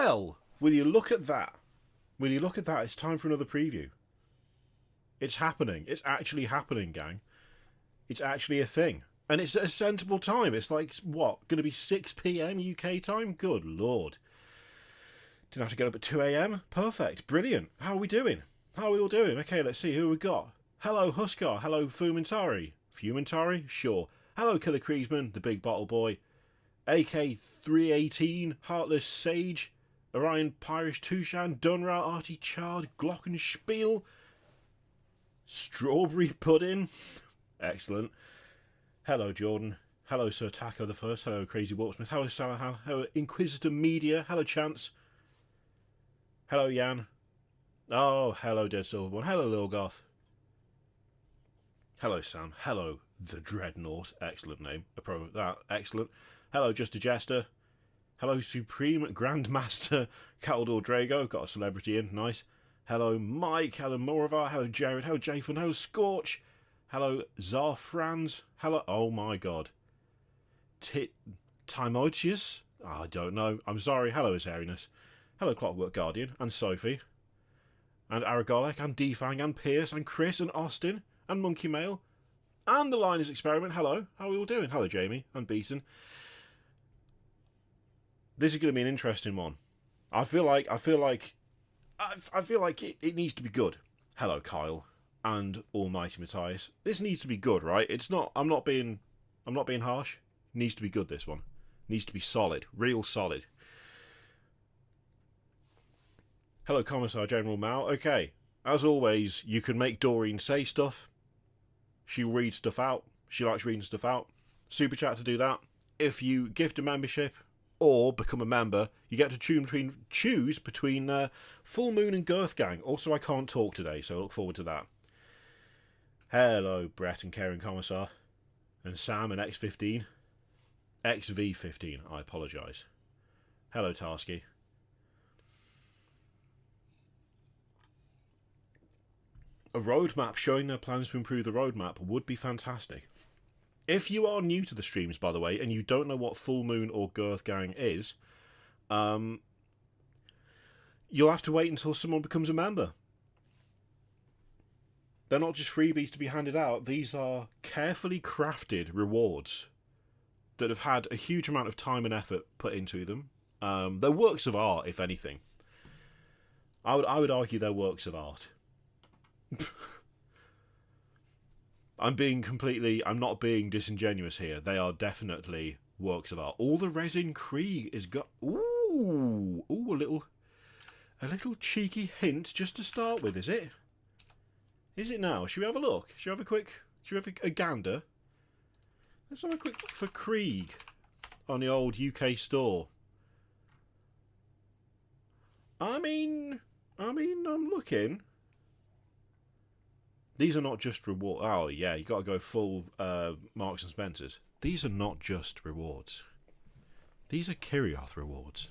Well, will you look at that? Will you look at that? It's time for another preview. It's happening. It's actually happening, gang. It's actually a thing. And it's at a sensible time. It's like, what, going to be 6 PM UK time? Good Lord. Didn't have to get up at 2 AM? Perfect. Brilliant. How are we doing? How are we all doing? Okay, let's see who we got. Hello, Huskar. Hello, Fumantari. Fumantari? Sure. Hello, Killer Kriesman, the big bottle boy. AK-318, Heartless Sage. Orion Pirish Tushan, Dunra, Artie Chard, Glockenspiel. Strawberry Pudding. Excellent. Hello, Jordan. Hello, Sir Taco the First. Hello, Crazy Warpsmith. Hello, Salahan. Hello, Inquisitor Media. Hello, Chance. Hello, Jan. Oh, hello, Dead Silverborn. Hello, Lil Goth. Hello, Sam. Hello, The Dreadnought. Excellent name. Approve that. Excellent. Hello, Just a Jester. Hello, Supreme Grandmaster Caldor Drago. Got a celebrity in. Nice. Hello, Mike. Hello, Moravar. Hello, Jared. Hello, Jafun. Hello, Scorch. Hello, Zarfrans. Hello. Oh, my God. Timotius? I don't know. I'm sorry. Hello, His Hairiness. Hello, Clockwork Guardian. And Sophie. And Aragolic. And Defang. And Pierce. And Chris. And Austin. And Monkey Mail. And the Liners Experiment. Hello. How are we all doing? Hello, Jamie. And Beaton. This is going to be an interesting one. I feel like it needs to be good. Hello, Kyle and Almighty Matthias. This needs to be good, right? It's not. I'm not being harsh. It needs to be good. This one it needs to be solid, real solid. Hello, Commissar General Mao. Okay, as always, you can make Doreen say stuff. She reads stuff out. She likes reading stuff out. Super chat to do that. If you gift a membership or become a member, you get to choose between Full Moon and Girth Gang. Also, I can't talk today, so I look forward to that. Hello, Brett and Karen Commissar. And Sam and X15. XV15, I apologise. Hello, Tarsky. A roadmap showing their plans to improve the roadmap would be fantastic. If you are new to the streams, by the way, and you don't know what Full Moon or Girth Gang is, you'll have to wait until someone becomes a member. They're not just freebies to be handed out. These are carefully crafted rewards that have had a huge amount of time and effort put into them. They're works of art, if anything. I would argue they're works of art. I'm not being disingenuous here. They are definitely works of art. All the resin Krieg is got. Ooh, a little cheeky hint just to start with. Is it? Is it now? Should we have a look? Should we have a gander? Let's have a quick look for Krieg on the old UK store. I mean, I'm looking. These are not just rewards. Oh, yeah, you got to go full Marks and Spencers. These are not just rewards. These are Kirioth rewards.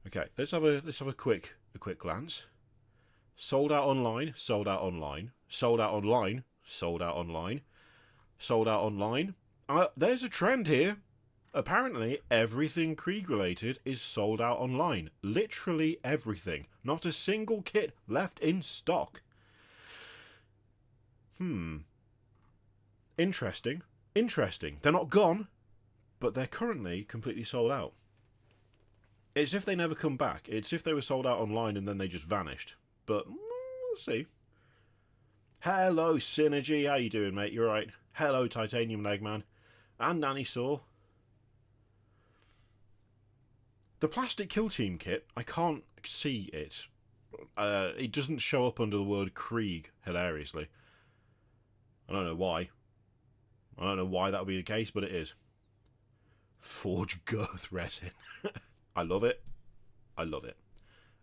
Okay, let's have a quick glance. Sold out online, sold out online, sold out online, sold out online, sold out online. There's a trend here. Apparently, everything Krieg related is sold out online. Literally everything. Not a single kit left in stock. Interesting. They're not gone, but they're currently completely sold out. It's if they never come back. It's if they were sold out online and then they just vanished. But we'll see. Hello, Synergy. How you doing, mate? You alright? Hello, Titanium Legman. And Nanny Saw. The Plastic Kill Team kit, I can't see it. It doesn't show up under the word Krieg, hilariously. I don't know why. I don't know why that would be the case, but it is. Forge Girth resin. I love it. I love it.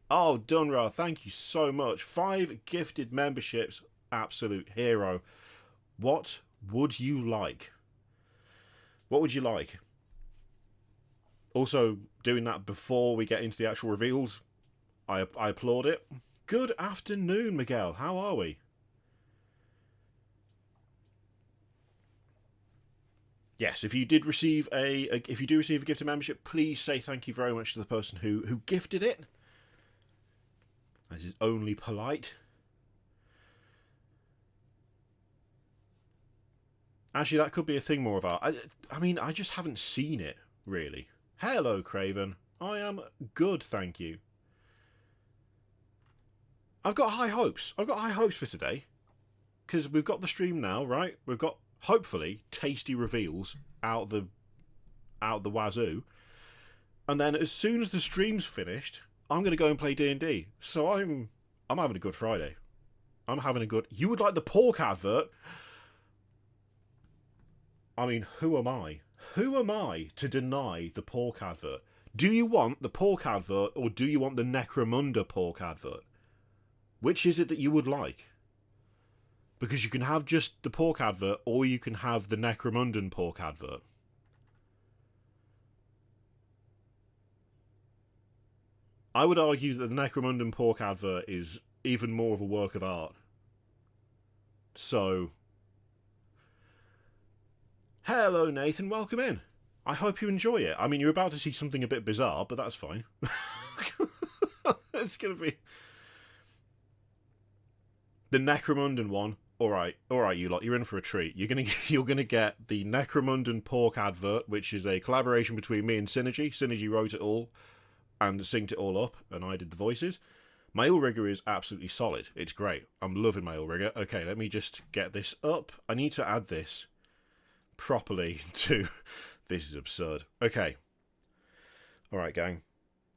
Oh, Dunra, thank you so much. 5 gifted memberships. Absolute hero. What would you like? What would you like? Also, doing that before we get into the actual reveals, I applaud it. Good afternoon, Miguel. How are we? yes, if you did receive if you do receive a gifted membership, please say thank you very much to the person who gifted it. This is only polite. Actually, that could be a thing more of our... I mean, I just haven't seen it, really. Hello, Craven. I am good, thank you. I've got high hopes. I've got high hopes for today. Because we've got the stream now, right? We've got, hopefully, tasty reveals out the wazoo. And then as soon as the stream's finished, I'm going to go and play D&D. So I'm having a good Friday. I'm having a good... You would like the pork advert? I mean, who am I? Who am I to deny the pork advert? Do you want the pork advert or do you want the Necromunda pork advert? Which is it that you would like? Because you can have just the pork advert or you can have the Necromundan pork advert. I would argue that the Necromundan pork advert is even more of a work of art. So... Hello, Nathan. Welcome in. I hope you enjoy it. I mean, you're about to see something a bit bizarre, but that's fine. It's going to be... The Necromundan one. Alright, you lot. You're in for a treat. You're gonna get the Necromundan pork advert, which is a collaboration between me and Synergy. Synergy wrote it all and synced it all up, and I did the voices. My Illrigger is absolutely solid. It's great. I'm loving my Illrigger. Okay, let me just get this up. I need to add this properly to... This is absurd. Okay. Alright, gang.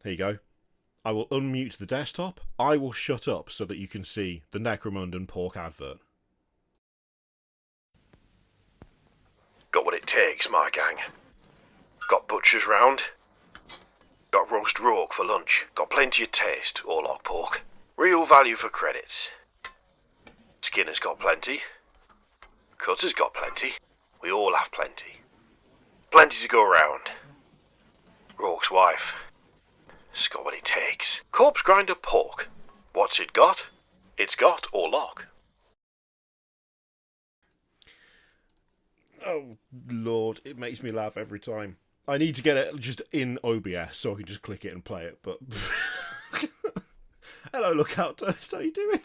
Here you go. I will unmute the desktop. I will shut up so that you can see the Necromundan pork advert. Got what it takes, my gang. Got butchers round. Got roast rourke for lunch. Got plenty of taste, Orlock pork. Real value for credits. Skinner's got plenty. Cutter's got plenty. We all have plenty. Plenty to go around. Rourke's wife. It's got what it takes. Corpse grinder pork. What's it got? It's got Orlock. Oh, Lord, it makes me laugh every time. I need to get it just in OBS so I can just click it and play it, but... Hello, Lookout Toast, how you doing?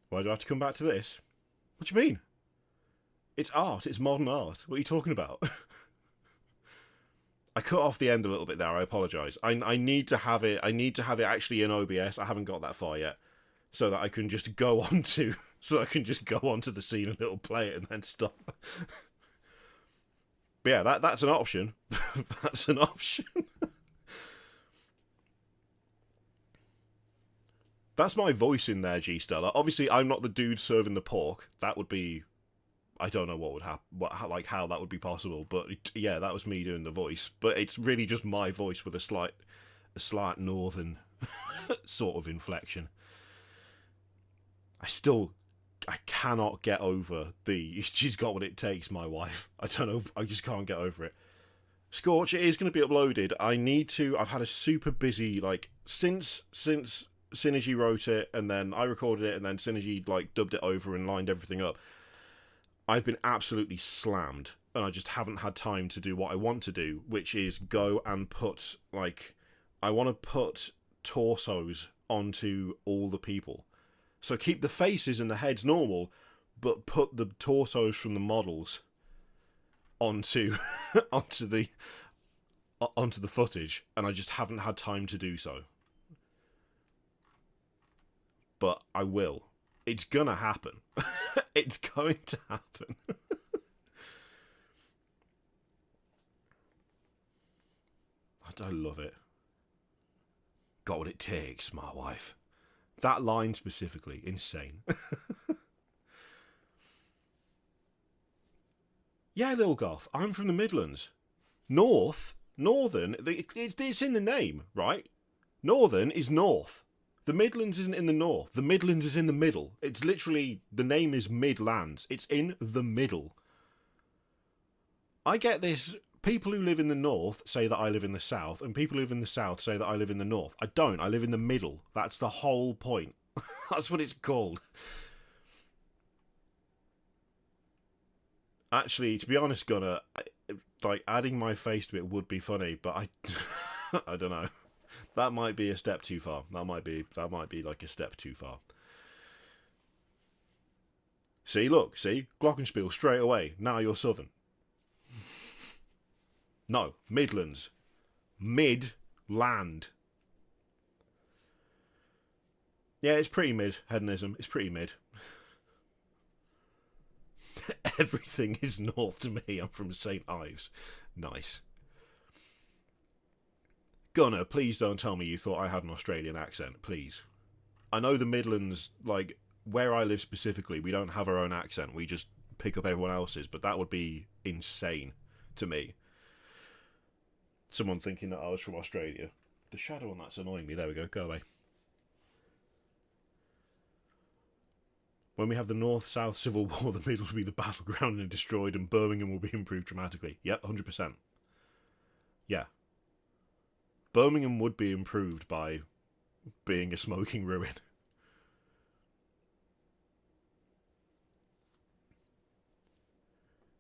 Why do I have to come back to this? What do you mean? It's art, it's modern art. What are you talking about? I cut off the end a little bit there, I apologise. I need to have it actually in OBS. I haven't got that far yet. So that I can just go on to... So I can just go onto the scene and it'll play it and then stop. But yeah, that's an option. That's an option. That's my voice in there, G Stella. Obviously, I'm not the dude serving the pork. That would be... I don't know what would happen, like how that would be possible. But yeah, that was me doing the voice. But it's really just my voice with a slight northern sort of inflection. I cannot get over she's got what it takes, my wife. I don't know, I just can't get over it. Scorch, it is going to be uploaded. I've had a super busy, like, since Synergy wrote it, and then I recorded it, and then Synergy, like, dubbed it over and lined everything up. I've been absolutely slammed, and I just haven't had time to do what I want to do, which is go and put, like, I want to put torsos onto all the people. So keep the faces and the heads normal, but put the torsos from the models onto onto the footage, and I just haven't had time to do so. But I will. It's gonna happen. It's going to happen. I love it. Got what it takes, my wife. That line specifically, insane. Yeah, Lil Goth, I'm from the Midlands. Northern, it's in the name, right? Northern is north. The Midlands isn't in the north. The Midlands is in the middle. It's literally, the name is Midlands. It's in the middle. I get this. People who live in the north say that I live in the south, and people who live in the south say that I live in the north. I don't. I live in the middle. That's the whole point. That's what it's called. Actually, to be honest, Gunnar, like adding my face to it would be funny, but I don't know. That might be a step too far. That might be like a step too far. See, look, see, Glockenspiel straight away. Now you're Southern. No, Midlands, Midland. Yeah, it's pretty mid, hedonism. It's pretty mid. Everything is north to me. I'm from St. Ives. Nice. Gunnar, please don't tell me you thought I had an Australian accent, please. I know the Midlands, like, where I live specifically, we don't have our own accent. We just pick up everyone else's, but that would be insane to me. Someone thinking that I was from Australia. The shadow on that's annoying me. There we go. Go away. When we have the North-South Civil War, the Mid will be the battleground and destroyed, and Birmingham will be improved dramatically. Yep, 100%. Yeah. Birmingham would be improved by being a smoking ruin.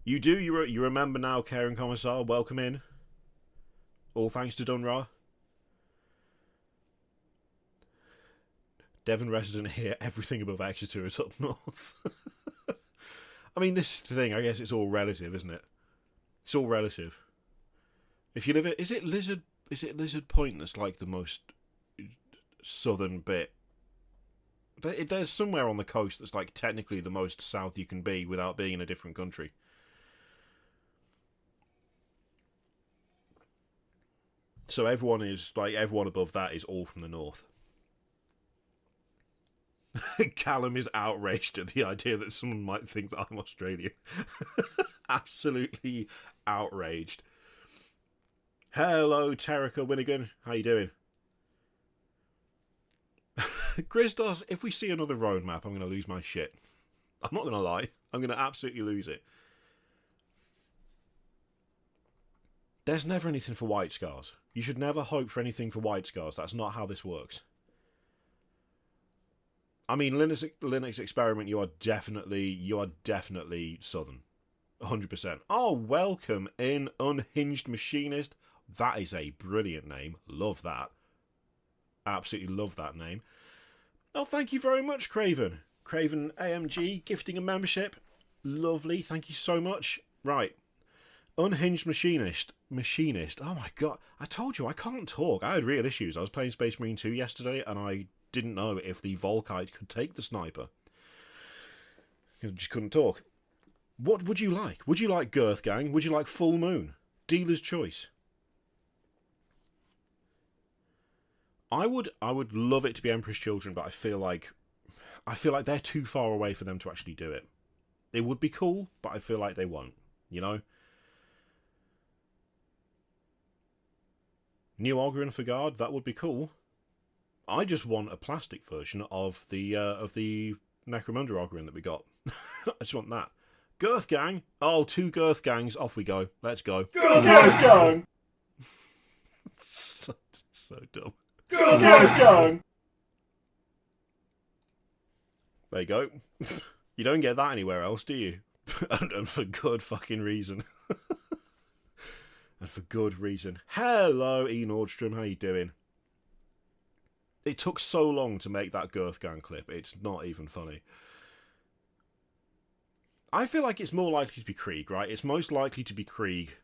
You do? You remember now, Karen Commissar? Welcome in. All thanks to Dunra. Devon resident here, everything above Exeter is up north. I mean, this thing, I guess it's all relative, isn't it? It's all relative. If you live it, is it Lizard Point that's like the most southern bit? There's somewhere on the coast that's like technically the most south you can be without being in a different country. So everyone above that is all from the north. Callum is outraged at the idea that someone might think that I'm Australian. Absolutely outraged. Hello, Terrica Winnigan. How you doing? Grisdos, if we see another road map, I'm going to lose my shit. I'm not going to lie. I'm going to absolutely lose it. There's never anything for White Scars. You should never hope for anything for White Scars. That's not how this works. I mean, Linux Experiment, you are definitely Southern. 100%. Oh, welcome in, Unhinged Machinist. That is a brilliant name. Love that. Absolutely love that name. Oh, thank you very much, Craven. Craven AMG, gifting a membership. Lovely, thank you so much. Right. Unhinged Machinist. Oh my god. I told you, I can't talk. I had real issues. I was playing Space Marine 2 yesterday, and I didn't know if the Volkite could take the sniper. I just couldn't talk. What would you like? Would you like Girth Gang? Would you like Full Moon? Dealer's choice. I would love it to be Emperor's Children, but I feel like they're too far away for them to actually do it. It would be cool, but I feel like they won't, you know? New Ogryn for Guard, that would be cool. I just want a plastic version of the Necromunda Ogryn that we got. I just want that. Girth Gang! Oh, 2 Girth Gangs. Off we go. Let's go. Girth Gang! so dumb. Girth Gang! There you go. You don't get that anywhere else, do you? and for good fucking reason. And for good reason. Hello, E. Nordstrom. How you doing? It took so long to make that Girth Gang clip. It's not even funny. I feel like it's more likely to be Krieg, right? It's most likely to be Krieg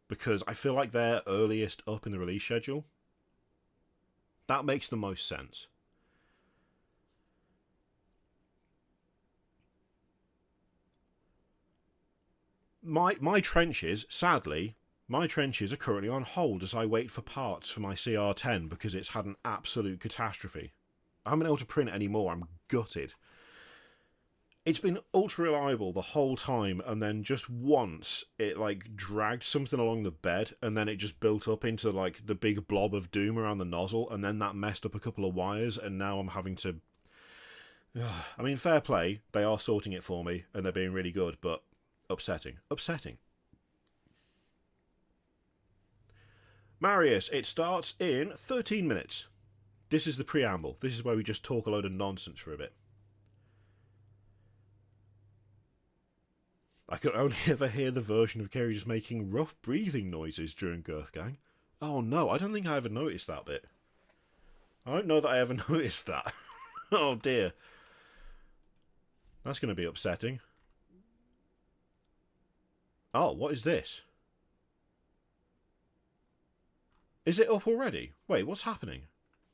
because I feel like they're earliest up in the release schedule. That makes the most sense. My trenches, sadly, my trenches are currently on hold as I wait for parts for my CR10 because it's had an absolute catastrophe. I haven't been able to print anymore. I'm gutted. It's been ultra reliable the whole time, and then just once it like dragged something along the bed, and then it just built up into like the big blob of doom around the nozzle, and then that messed up a couple of wires, and now I'm having to... I mean, fair play. They are sorting it for me, and they're being really good, but upsetting. Upsetting. Marius, it starts in 13 minutes. This is the preamble. This is where we just talk a load of nonsense for a bit. I could only ever hear the version of Kerry just making rough breathing noises during Girthgang. Oh no, I don't think I ever noticed that bit. I don't know that I ever noticed that. Oh dear. That's going to be upsetting. Oh, what is this? Is it up already? Wait, what's happening?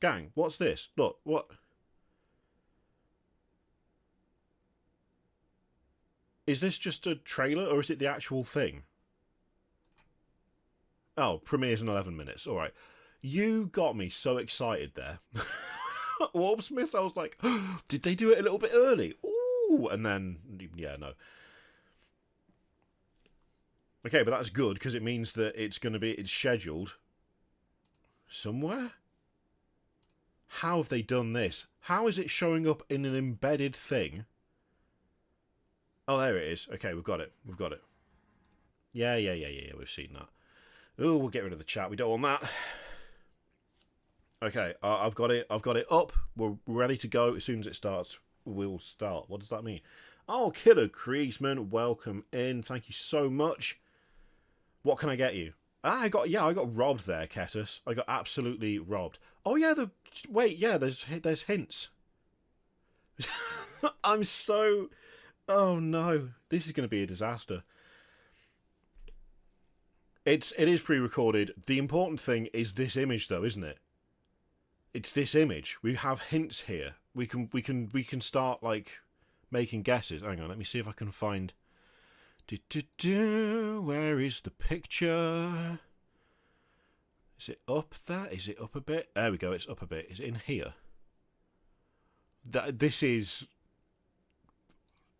Gang, what's this? Look, what? Is this just a trailer or is it the actual thing? Oh, premieres in 11 minutes. All right. You got me so excited there. Warpsmith, I was like, oh, did they do it a little bit early? Ooh, and then, yeah, no. Okay, but that's good because it means that it's scheduled somewhere. How have they done this? How is it showing up in an embedded thing? Oh, there it is. Okay, we've got it. We've got it. Yeah. We've seen that. Oh, we'll get rid of the chat. We don't want that. Okay, I've got it. I've got it up. We're ready to go. As soon as it starts, we'll start. What does that mean? Oh, Killer Kriegsman, welcome in. Thank you so much. What can I get you? I got robbed there, Ketus. I got absolutely robbed. Oh yeah, there's hints. I'm so... Oh no, this is going to be a disaster. It is pre-recorded. The important thing is this image, though, isn't it? It's this image. We have hints here. We can start like making guesses. Hang on, let me see if I can find. Where is the picture? Is it up there? Is it up a bit? There we go. It's up a bit. Is it in here? This is.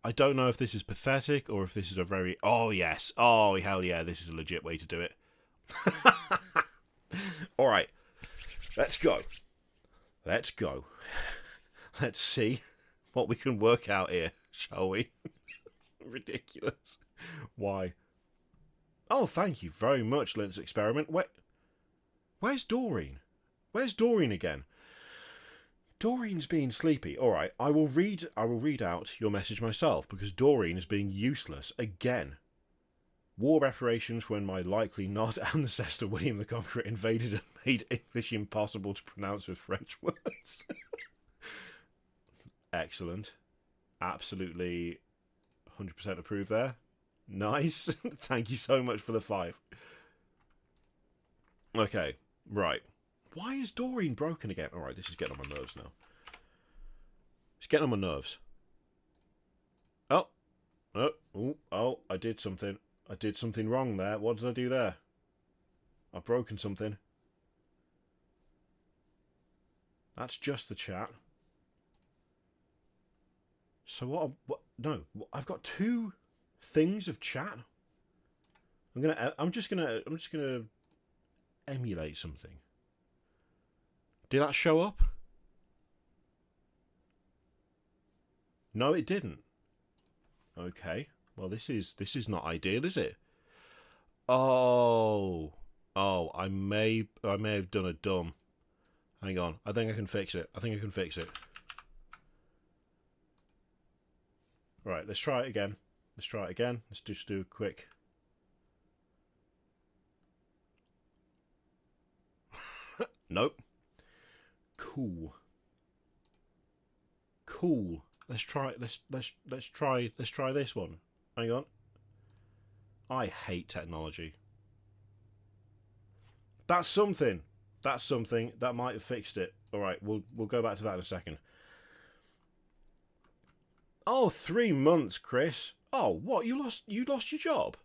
I don't know if this is pathetic or if this is a very... Oh, yes. Oh, hell yeah. This is a legit way to do it. All right. Let's go. Let's go. Let's see what we can work out here, shall we? Ridiculous. Why? Oh, thank you very much, Linux Experiment. Where's Doreen? Where's Doreen again? Doreen's being sleepy. All right, I will read out your message myself because Doreen is being useless again. War reparations when my likely not ancestor William the Conqueror invaded and made English impossible to pronounce with French words. Excellent. Absolutely 100% approve there. Nice. Thank you so much for the 5. Okay, right. Why is Doreen broken again? Alright, this is getting on my nerves now. It's getting on my nerves. Oh. Oh, I did something. I did something wrong there. What did I do there? I've broken something. That's just the chat. So what? No, I've got 2 things of chat. I'm just gonna emulate something. Did that show up? No, it didn't. Okay. Well, this is not ideal, is it? Oh, I may have done a dumb. Hang on. I think I can fix it. Right, let's try it again. Let's just do a quick. Nope. Cool. Let's try this one. Hang on. I hate technology. That's something. That might have fixed it. All right, we'll go back to that in a second. Oh, 3 months, Chris. Oh, what? You lost your job?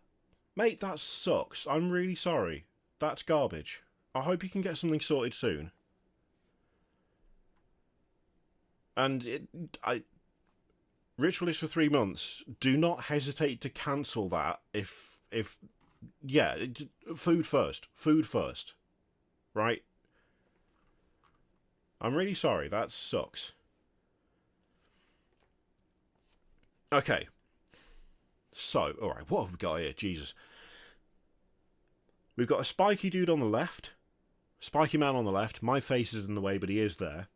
Mate, that sucks. I'm really sorry. That's garbage. I hope you can get something sorted soon. And Ritualist for 3 months. Do not hesitate to cancel that if yeah, food first. Right? I'm really sorry. That sucks. Okay. So, alright, what have we got here? Jesus. We've got a spiky dude on the left. Spiky man on the left. My face is in the way, but he is there.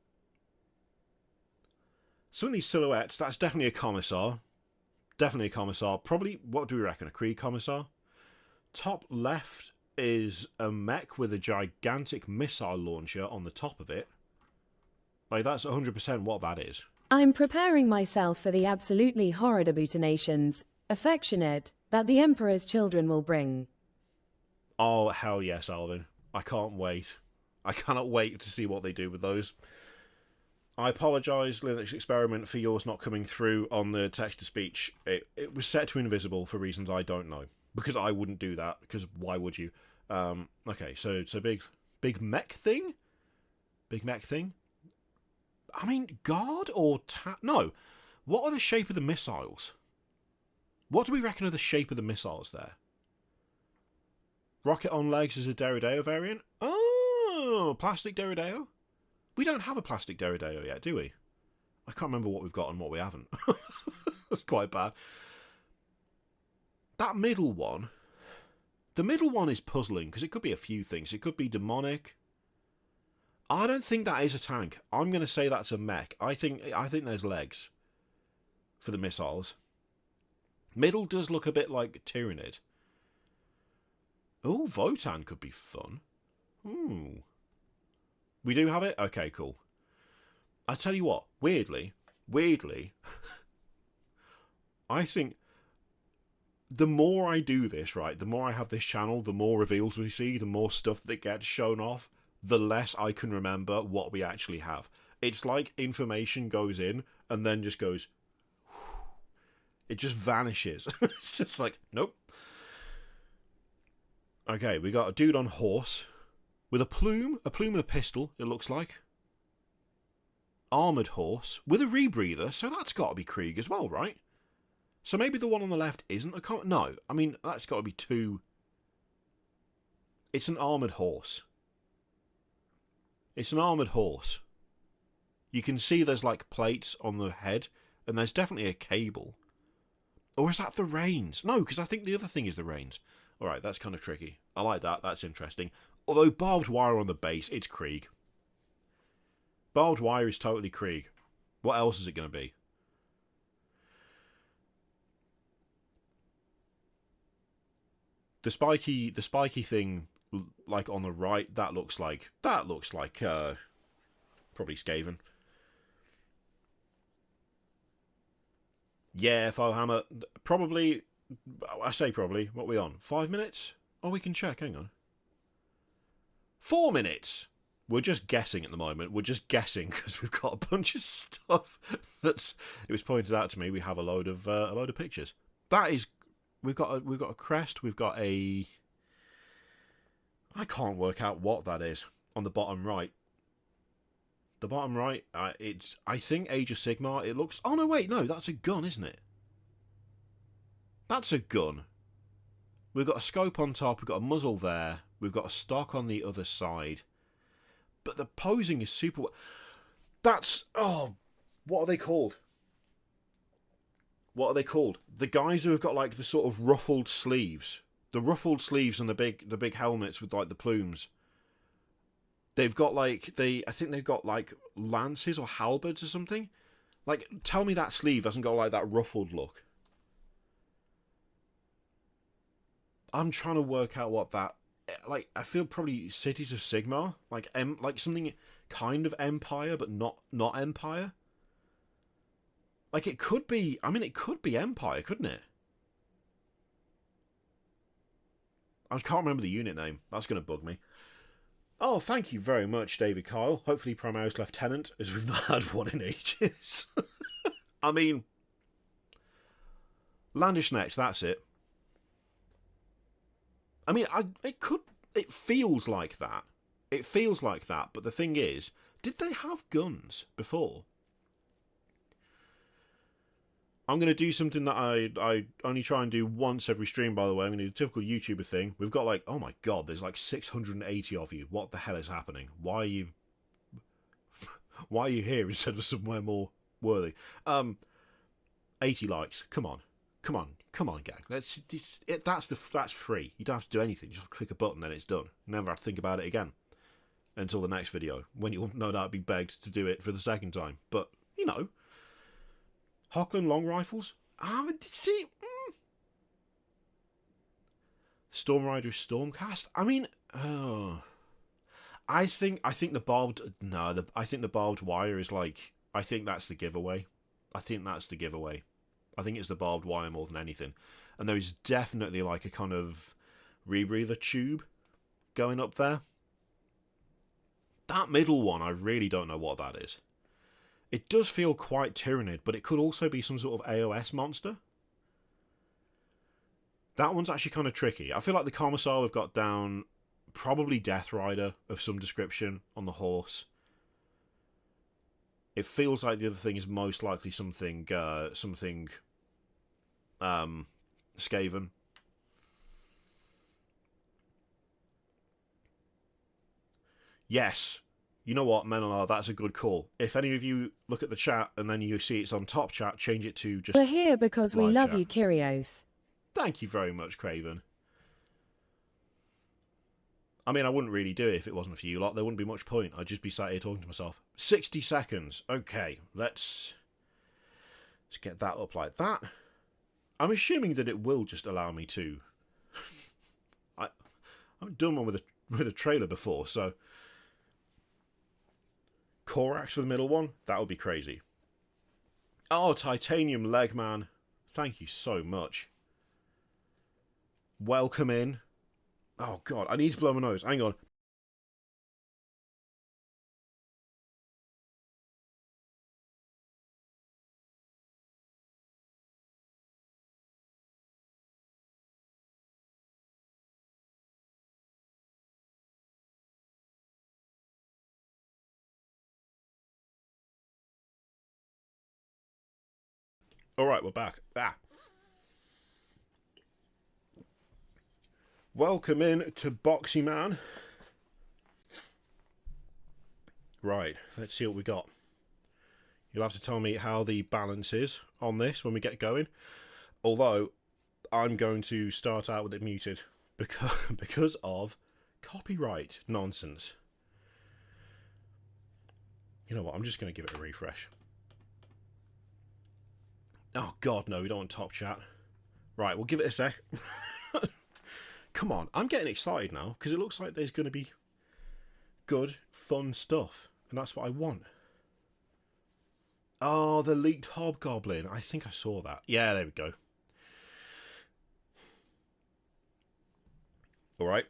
Some of these silhouettes, that's definitely a commissar. Definitely a commissar. Probably, what do we reckon? A Krieg commissar? Top left is a mech with a gigantic missile launcher on the top of it. Like, that's 100% what that is. I'm preparing myself for the absolutely horrid aboutinations, affectionate, that the Emperor's children will bring. Oh, hell yes, Alvin. I can't wait. I cannot wait to see what they do with those. I apologise, Linux Experiment, for yours not coming through on the text-to-speech. It was set to invisible for reasons I don't know. Because I wouldn't do that, because why would you? Okay, so big mech thing? Big mech thing? I mean, guard or no. What are the shape of the missiles? What do we reckon of the shape of the missiles there? Rocket on legs is a Derrideo variant? Oh, plastic Derrideo? We don't have a plastic Derrideo yet, do we? I can't remember what we've got and what we haven't. That's quite bad. That middle one, the middle one is puzzling because it could be a few things. It could be demonic. I don't think that is a tank. I'm going to say that's a mech. I think there's legs for the missiles. Middle does look a bit like Tyrannid. Oh, Votan could be fun. Ooh. We do have it? Okay, cool. I tell you what, weirdly, I think the more I do this, right, the more I have this channel, the more reveals we see, the more stuff that gets shown off, the less I can remember what we actually have. It's like information goes in and then just goes, it just vanishes. It's just like, nope. Okay, we got a dude on horse with a plume and a pistol, it looks like. Armoured horse with a rebreather, so that's got to be Krieg as well, right? So maybe the one on the left isn't a no, I mean, that's got to be two. It's an armoured horse. It's an armoured horse. You can see there's like plates on the head, and there's definitely a cable. Or is that the reins? No, because I think the other thing is the reins. Alright, that's kind of tricky. I like that, that's interesting. Although barbed wire on the base, it's Krieg. Barbed wire is totally Krieg. What else is it going to be? The spiky thing, like on the right, that looks like probably Skaven. Yeah, Firehammer. Probably, I say probably. What are we on? 5 minutes? Oh, we can check. Hang on. 4 minutes. We're just guessing at the moment. We're just guessing because we've got a bunch of stuff that's. It was pointed out to me. We have a load of pictures. That is. We've got a crest. We've got a. I can't work out what that is on the bottom right. The bottom right, it's, I think, Age of Sigmar. It looks... Oh, no, wait, no, that's a gun, isn't it? That's a gun. We've got a scope on top, we've got a muzzle there, we've got a stock on the other side. But the posing is super... That's... Oh, what are they called? What are they called? The guys who have got, like, the sort of ruffled sleeves. The ruffled sleeves and the big helmets with, like, the plumes. They've got, like, I think they've got, like, lances or halberds or something. Like, tell me that sleeve hasn't got, like, that ruffled look. I'm trying to work out what that... Like, I feel probably Cities of Sigmar. Like something kind of Empire, but not Empire. Like, it could be... I mean, it could be Empire, couldn't it? I can't remember the unit name. That's going to bug me. Oh, thank you very much, David Kyle. Hopefully Primaris Lieutenant, as we've not had one in ages. I mean, Landesknecht, that's it. I mean, it feels like that. It feels like that, but the thing is, did they have guns before? I'm going to do something that I only try and do once every stream, by the way. I'm going to do the typical YouTuber thing. We've got like, oh my god, there's like 680 of you. What the hell is happening? Why are you here instead of somewhere more worthy? 80 likes. Come on, gang. That's free. You don't have to do anything. You just click a button, then it's done. Never have to think about it again until the next video, when you'll no doubt be begged to do it for the second time. But you know. Hochland long rifles? See, Storm Rider is Stormcast. I mean, I think the barbed. No, I think the barbed wire is like. I think that's the giveaway. I think it's the barbed wire more than anything. And there is definitely like a kind of rebreather tube going up there. That middle one, I really don't know what that is. It does feel quite Tyrannid, but it could also be some sort of AOS monster. That one's actually kind of tricky. I feel like the Commissar we've got down, probably Death Rider of some description on the horse. It feels like the other thing is most likely something Skaven. Yes. You know what, Menelar, that's a good call. If any of you look at the chat and then you see it's on top chat, change it to just... We're here because we love chat. you, Kyrioth. Thank you very much, Craven. I mean, I wouldn't really do it if it wasn't for you lot. There wouldn't be much point. I'd just be sat here talking to myself. 60 seconds. Okay, let's get that up like that. I'm assuming that it will just allow me to... I haven't done one with a trailer before, so... Corax for the middle one? That would be crazy. Oh, Titanium Legman. Thank you so much. Welcome in. Oh, God, I need to blow my nose. Hang on. Alright, we're back. Welcome in to Boxy Man. Right, let's see what we got. You'll have to tell me how the balance is on this when we get going. Although, I'm going to start out with it muted because of copyright nonsense. You know what, I'm just going to give it a refresh. Oh, God, no, we don't want top chat. Right, we'll give it a sec. Come on, I'm getting excited now, because it looks like there's going to be good, fun stuff. And that's what I want. Oh, the leaked Hobgoblin. I think I saw that. Yeah, there we go. Alright.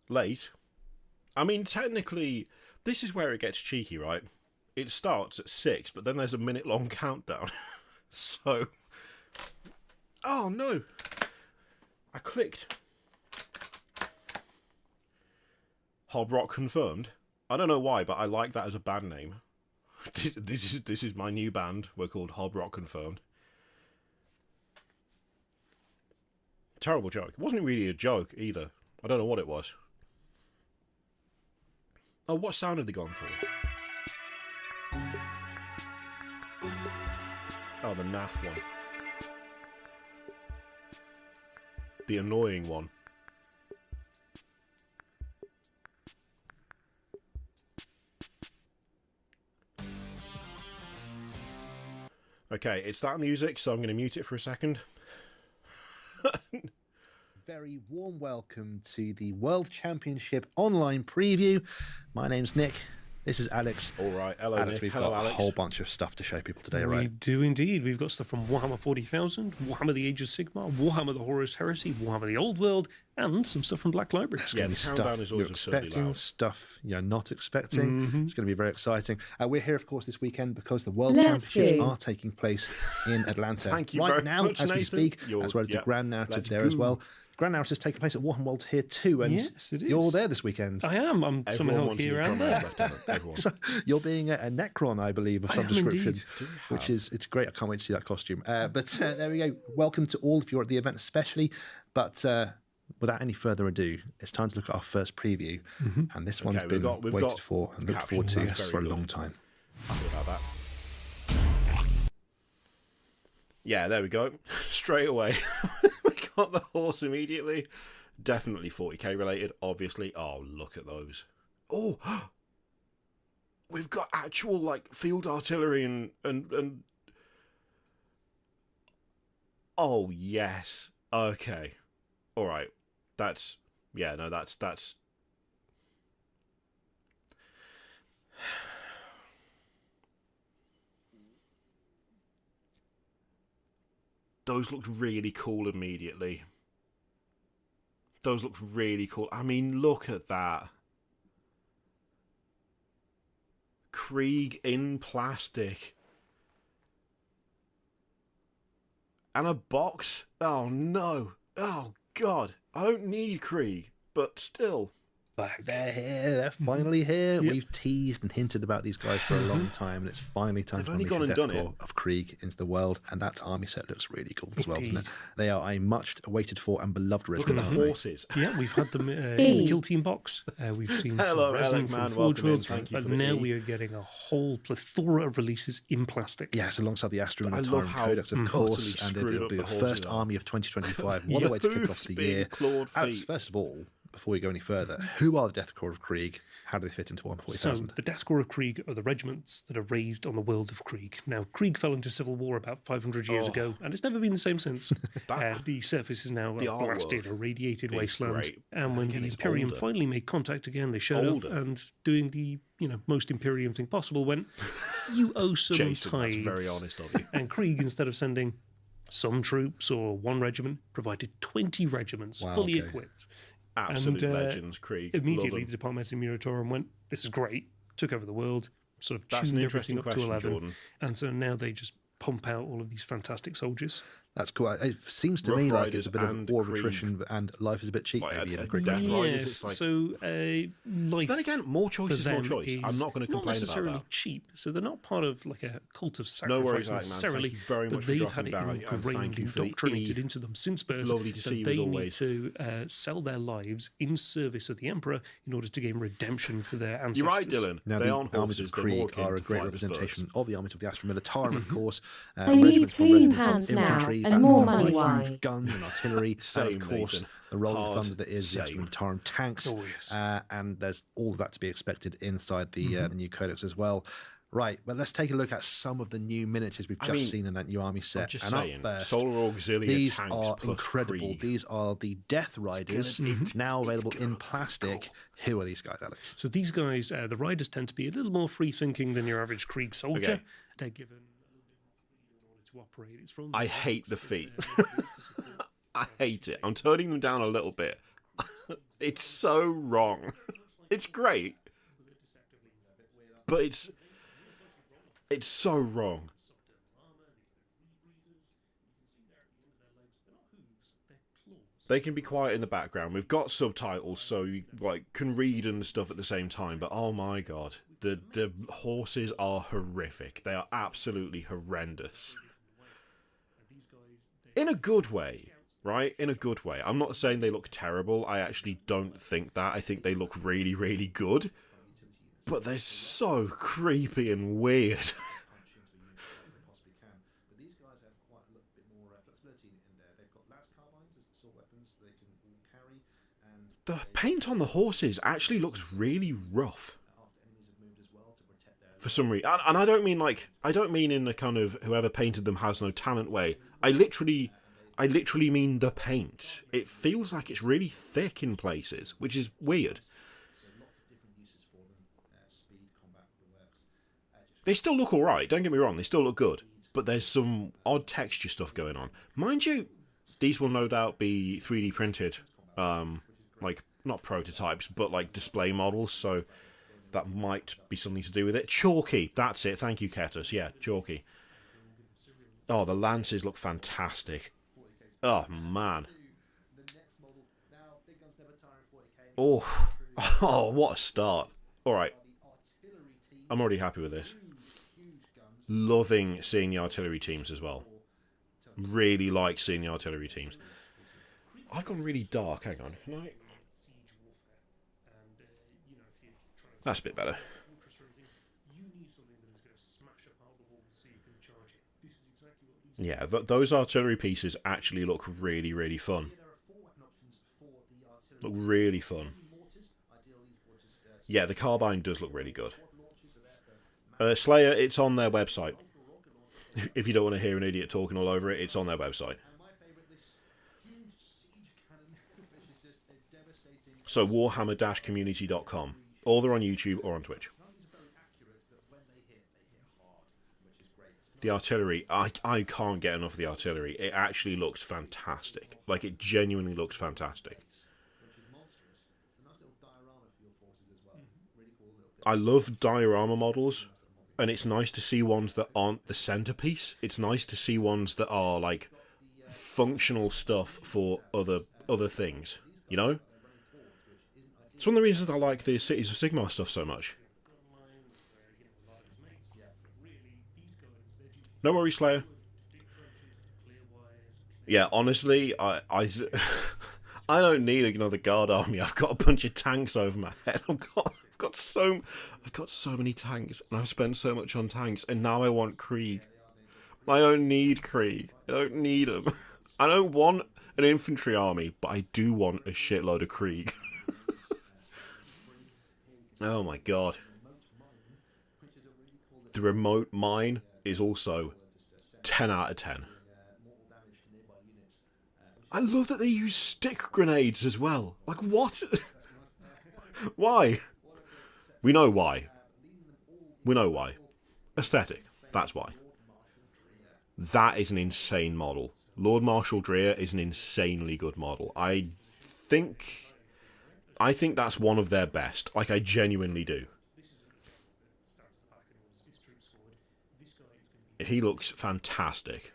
Late. I mean, technically... This is where it gets cheeky, right? It starts at 6, but then there's a minute-long countdown. So... Oh, no! I clicked. Hobrock confirmed. I don't know why, but I like that as a band name. This is my new band. We're called Hobrock Confirmed. Terrible joke. It wasn't really a joke, either. I don't know what it was. Oh, what sound have they gone for? Oh, the naff one. The annoying one. Okay, it's that music, so I'm going to mute it for a second. Very warm welcome to the World Championship online preview. My name's Nick. This is Alex. All right, hello, Alex, Nick. we've Hello, got Alex. a whole bunch of stuff to show people today, We right? do indeed. We've got stuff from Warhammer 40,000, Warhammer the Age of Sigmar, Warhammer the Horus Heresy, Warhammer the Old World, and some stuff from Black Library. Yeah, the Stuff countdown is always you're absurdly expecting, loud. stuff you're not expecting. It's going to be very exciting. We're here, of course, this weekend because the World Let's Championships go. are taking place in Atlanta Thank you right very now, much, as we Nathan. speak, You're- as well as the yeah, Grand Narrative let's there as go. well. Grand Narrative is taking place at Warhammer World here too, and Yes, it is. you're there this weekend. I am. I'm Everyone somehow wants here to and become there. a lieutenant, everyone. So you're being a Necron, I believe, of I some am description, indeed. which is it's great. I can't wait to see that costume. But there we go. Welcome to all of you at the event, especially. But without any further ado, it's time to look at our first preview, and this one's Okay, been we've waited for for and looked forward to captions. That's for a very long good. time. Happy about that. Yeah, there we go. Straight away. We got the horse immediately. Definitely 40k related, obviously. Oh, look at those. Oh! we've got actual like field artillery and oh yes, okay, all right, that's those looked really cool immediately. Those looked really cool. I mean, look at that. Krieg in plastic. And a box? Oh no. Oh god. I don't need Krieg, but still. Back. They're here. They're finally here. Yep. We've teased and hinted about these guys for a long time, and it's finally time to unleash the Death Korps of Krieg into the world. And that army set looks really cool as well, doesn't it? They are a much awaited for and beloved regiment. Look at the horses. Yeah, we've had them in the Kill Team box. We've seen some resin from Forge Worlds, but now we are getting a whole plethora of releases in plastic. Yes, alongside the Astrum and the Tyrant Codex, of course, and it'll be the first army of 2025. What a way to kick off the year. Alex, first of all, before we go any further, who are the Death Korps of Krieg? How do they fit into 140,000? So, the Death Korps of Krieg are the regiments that are raised on the world of Krieg. Now, Krieg fell into civil war about 500 years ago, and it's never been the same since. The surface is now a blasted, irradiated wasteland. Great. And when the Imperium finally made contact again, they showed up and doing the most Imperium thing possible went, you owe some Jason, tithes. That's very honest of you. And Krieg, instead of sending some troops or one regiment, provided 20 regiments fully equipped. Absolute legends, Krieg. Immediately, the Department of Muratorum went, this is great, took over the world, sort of tuned everything up to 11. Jordan. And so now they just pump out all of these fantastic soldiers. That's cool. It seems to me like it's a bit of war of attrition and life is a bit cheap. Maybe yes, so life. Then again, more choice is more choice. I'm not going to complain about that. Not necessarily cheap, so they're not part of like a cult of sacrifice no worries, necessarily. Thank you very much but they've had it ingrained, indoctrinated into them since birth. Lovely to see you as always. They need to sell their lives in service of the Emperor in order to gain redemption for their ancestors. You're right, Dylan. Now, they the aren't armies of Krieg are a great representation of the armies of the Astrum Militarum, of course. I need clean pants now and more money. Huge guns and artillery, and of course the rolling thunder that is the Militarum tanks, and there's all of that to be expected inside the new codex as well. Right, but let's take a look at some of the new miniatures we've just seen in that new army set. Up first, Solar Auxilia these tanks are plus incredible. Krieg. These are the Death Riders, now available in plastic. Who are these guys, Alex? So these guys, the riders tend to be a little more free-thinking than your average Krieg soldier. Okay. They're given to operate. It's from I hate the feet. I hate it. I'm turning them down a little bit. It's so wrong. It's great, but it's so wrong. They can be quiet in the background. We've got subtitles, so you can read and stuff at the same time. But oh my god, the horses are horrific. They are absolutely horrendous. In a good way, right? In a good way. I'm not saying they look terrible. I actually don't think that. I think they look really, really good. But they're so creepy and weird. The paint on the horses actually looks really rough. For some reason. And I don't mean in the kind of whoever painted them has no talent way. I literally mean the paint. It feels like it's really thick in places, which is weird. They still look alright, don't get me wrong, they still look good. But there's some odd texture stuff going on. Mind you, these will no doubt be 3D printed, not prototypes, but display models, so that might be something to do with it. Chalky, that's it, thank you, Ketus, yeah, chalky. Oh, the lances look fantastic. Oh, man. Oh, what a start. Alright. I'm already happy with this. Loving seeing the artillery teams as well. Really like seeing the artillery teams. I've gone really dark, hang on. That's a bit better. Yeah, those artillery pieces actually look really, really fun. Look really fun. Yeah, the carbine does look really good. Slayer, it's on their website. If you don't want to hear an idiot talking all over it, it's on their website. So warhammer-community.com. Or they're on YouTube or on Twitch. The artillery, I can't get enough of the artillery. It actually looks fantastic. Like, it genuinely looks fantastic. I love diorama models, and it's nice to see ones that aren't the centerpiece. It's nice to see ones that are, like, functional stuff for other things, you know? It's one of the reasons I like the Cities of Sigmar stuff so much. No worries, Slayer. Yeah, honestly, I don't need another guard army. I've got a bunch of tanks over my head. I've got so many tanks, and I've spent so much on tanks, and now I want Krieg. I don't need Krieg. I don't need them. I don't want an infantry army, but I do want a shitload of Krieg. Oh my god. The remote mine is also 10 out of 10. I love that they use stick grenades as well. Like, what? Why? We know why. We know why. Aesthetic. That's why. That is an insane model. Lord Marshal Dreer is an insanely good model. I think that's one of their best. Like, I genuinely do. He looks fantastic.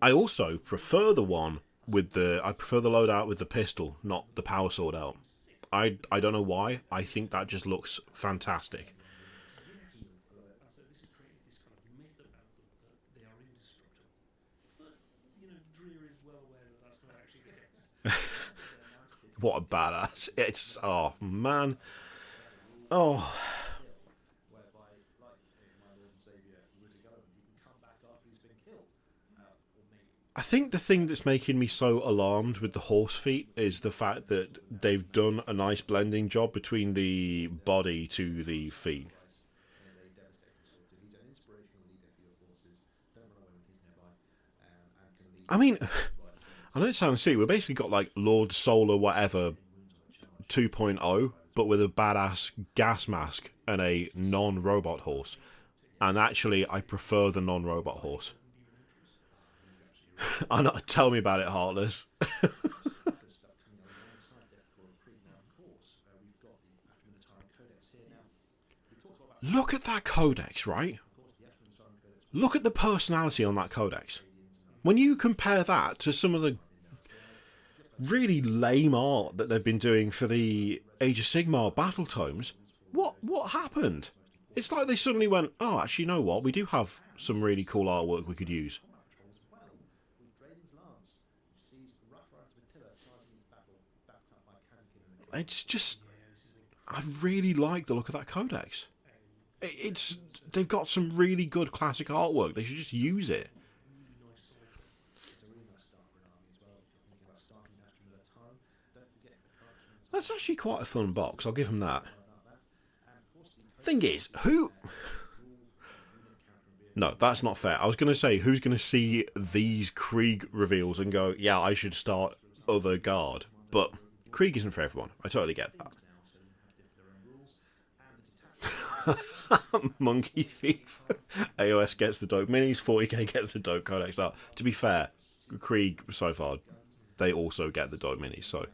I also prefer the one with I prefer the loadout with the pistol, not the power sword out. I don't know why. I think that just looks fantastic. What a badass. It's, oh man. Oh. I think the thing that's making me so alarmed with the horse feet is the fact that they've done a nice blending job between the body to the feet. I mean, I know it sounds silly, we've basically got like Lord Solar whatever 2.0, but with a badass gas mask and a non-robot horse. And actually, I prefer the non-robot horse. I know, tell me about it, Heartless. Look at that codex, right? Look at the personality on that codex. When you compare that to some of the really lame art that they've been doing for the Age of Sigmar battle tomes, what happened? It's like they suddenly went, oh, actually, you know what? We do have some really cool artwork we could use. It's just, I really like the look of that codex. They've got some really good classic artwork. They should just use it. That's actually quite a fun box. I'll give them that. Thing is, who? No, that's not fair. I was going to say, who's going to see these Krieg reveals and go, yeah, I should start other guard. But Krieg isn't for everyone. I totally get that. Monkey Thief. AOS gets the dope minis, 40k gets the dope codex art. To be fair, Krieg, so far, they also get the dope minis, so...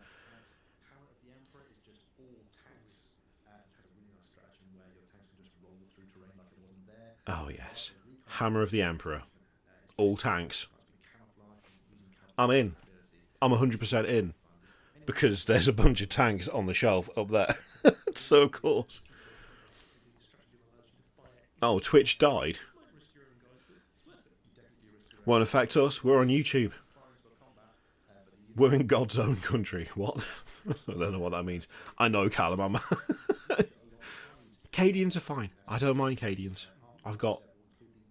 Oh, yes. Hammer of the Emperor. All tanks. I'm in. I'm 100% in. Because there's a bunch of tanks on the shelf up there. So, of course. Oh, Twitch died. Won't affect us. We're on YouTube. We're in God's own country. What? I don't know what that means. I know Caliban. Cadians are fine. I don't mind Cadians. I've got...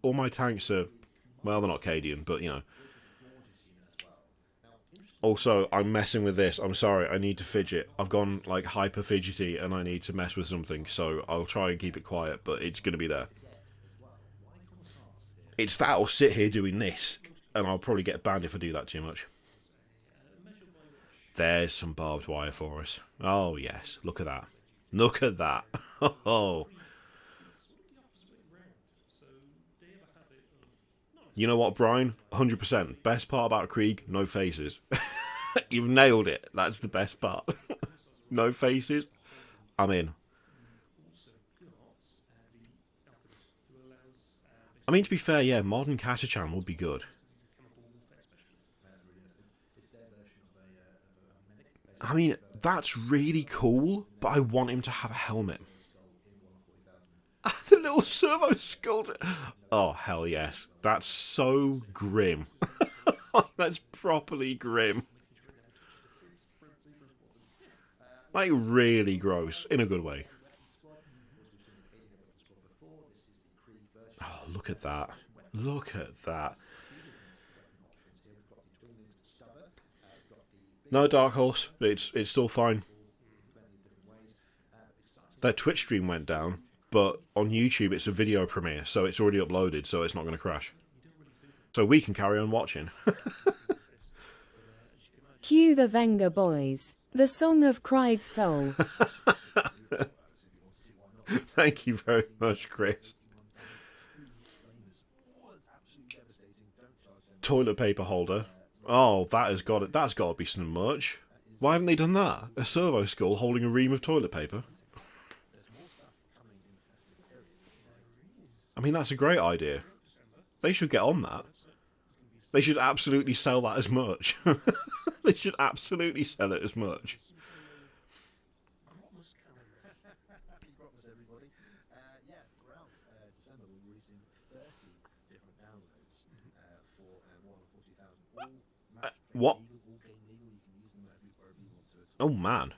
all my tanks are... well, they're not Cadian, but, you know. Also, I'm messing with this. I'm sorry, I need to fidget. I've gone, like, hyper fidgety and I need to mess with something, so I'll try and keep it quiet, but it's going to be there. It's that I'll sit here doing this, and I'll probably get banned if I do that too much. There's some barbed wire for us. Oh, yes. Look at that. Look at that. Oh. You know what, Brian? 100%. Best part about Krieg, no faces. You've nailed it. That's the best part. No faces. I'm in. I mean, to be fair, yeah, modern Catachan would be good. I mean, that's really cool, but I want him to have a helmet. The little servo skull. Oh, hell yes. That's so grim. That's properly grim. Like, really gross, in a good way. Oh, look at that. Look at that. No, Dark Horse. It's still fine. Their Twitch stream went down, but on YouTube it's a video premiere, so it's already uploaded, so it's not going to crash. So we can carry on watching. Cue the Venga Boys, the song of Krieg's soul. Thank you very much, Chris. Toilet paper holder. Oh, that's got to be some much. Why haven't they done that? A servo skull holding a ream of toilet paper? I mean, that's a great idea. They should get on that. They should absolutely sell that as much. They should absolutely sell it as much. What? Oh, man.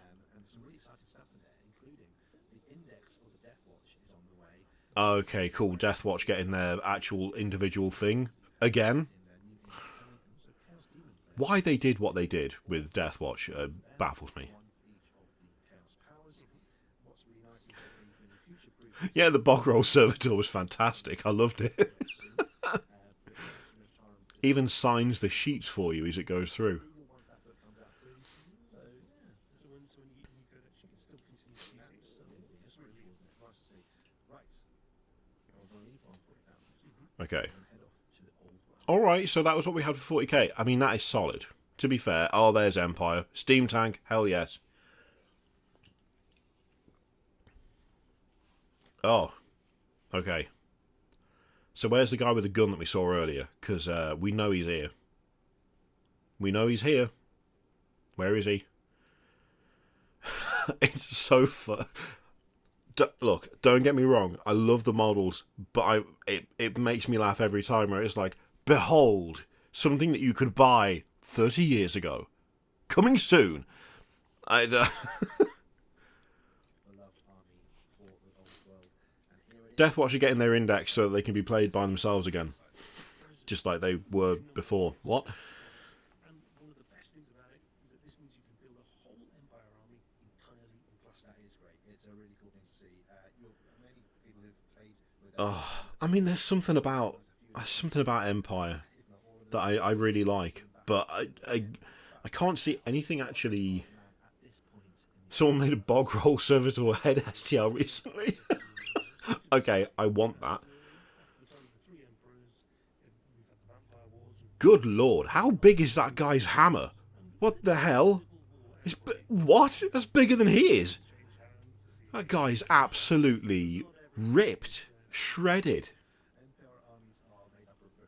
Okay, cool. Deathwatch getting their actual individual thing again. Why they did what they did with Deathwatch baffles me. Yeah, the Bogrol Servitor was fantastic. I loved it. Even signs the sheets for you as it goes through. Okay. Alright, so that was what we had for 40k. I mean, that is solid. To be fair. Oh, there's Empire. Steam Tank. Hell yes. Oh. Okay. So where's the guy with the gun that we saw earlier? Because we know he's here. We know he's here. Where is he? It's so fun. Look, don't get me wrong. I love the models, but it makes me laugh every time where it's like, behold, something that you could buy 30 years ago. Coming soon. Deathwatch are getting their index so that they can be played by themselves again. Just like they were before. What? Oh, I mean, there's something about Empire that I really like, but I can't see anything actually. Someone made a Bogrol Servitor head STL recently. Okay, I want that. Good lord, how big is that guy's hammer? What the hell? What? That's bigger than he is. That guy's absolutely ripped. Shredded.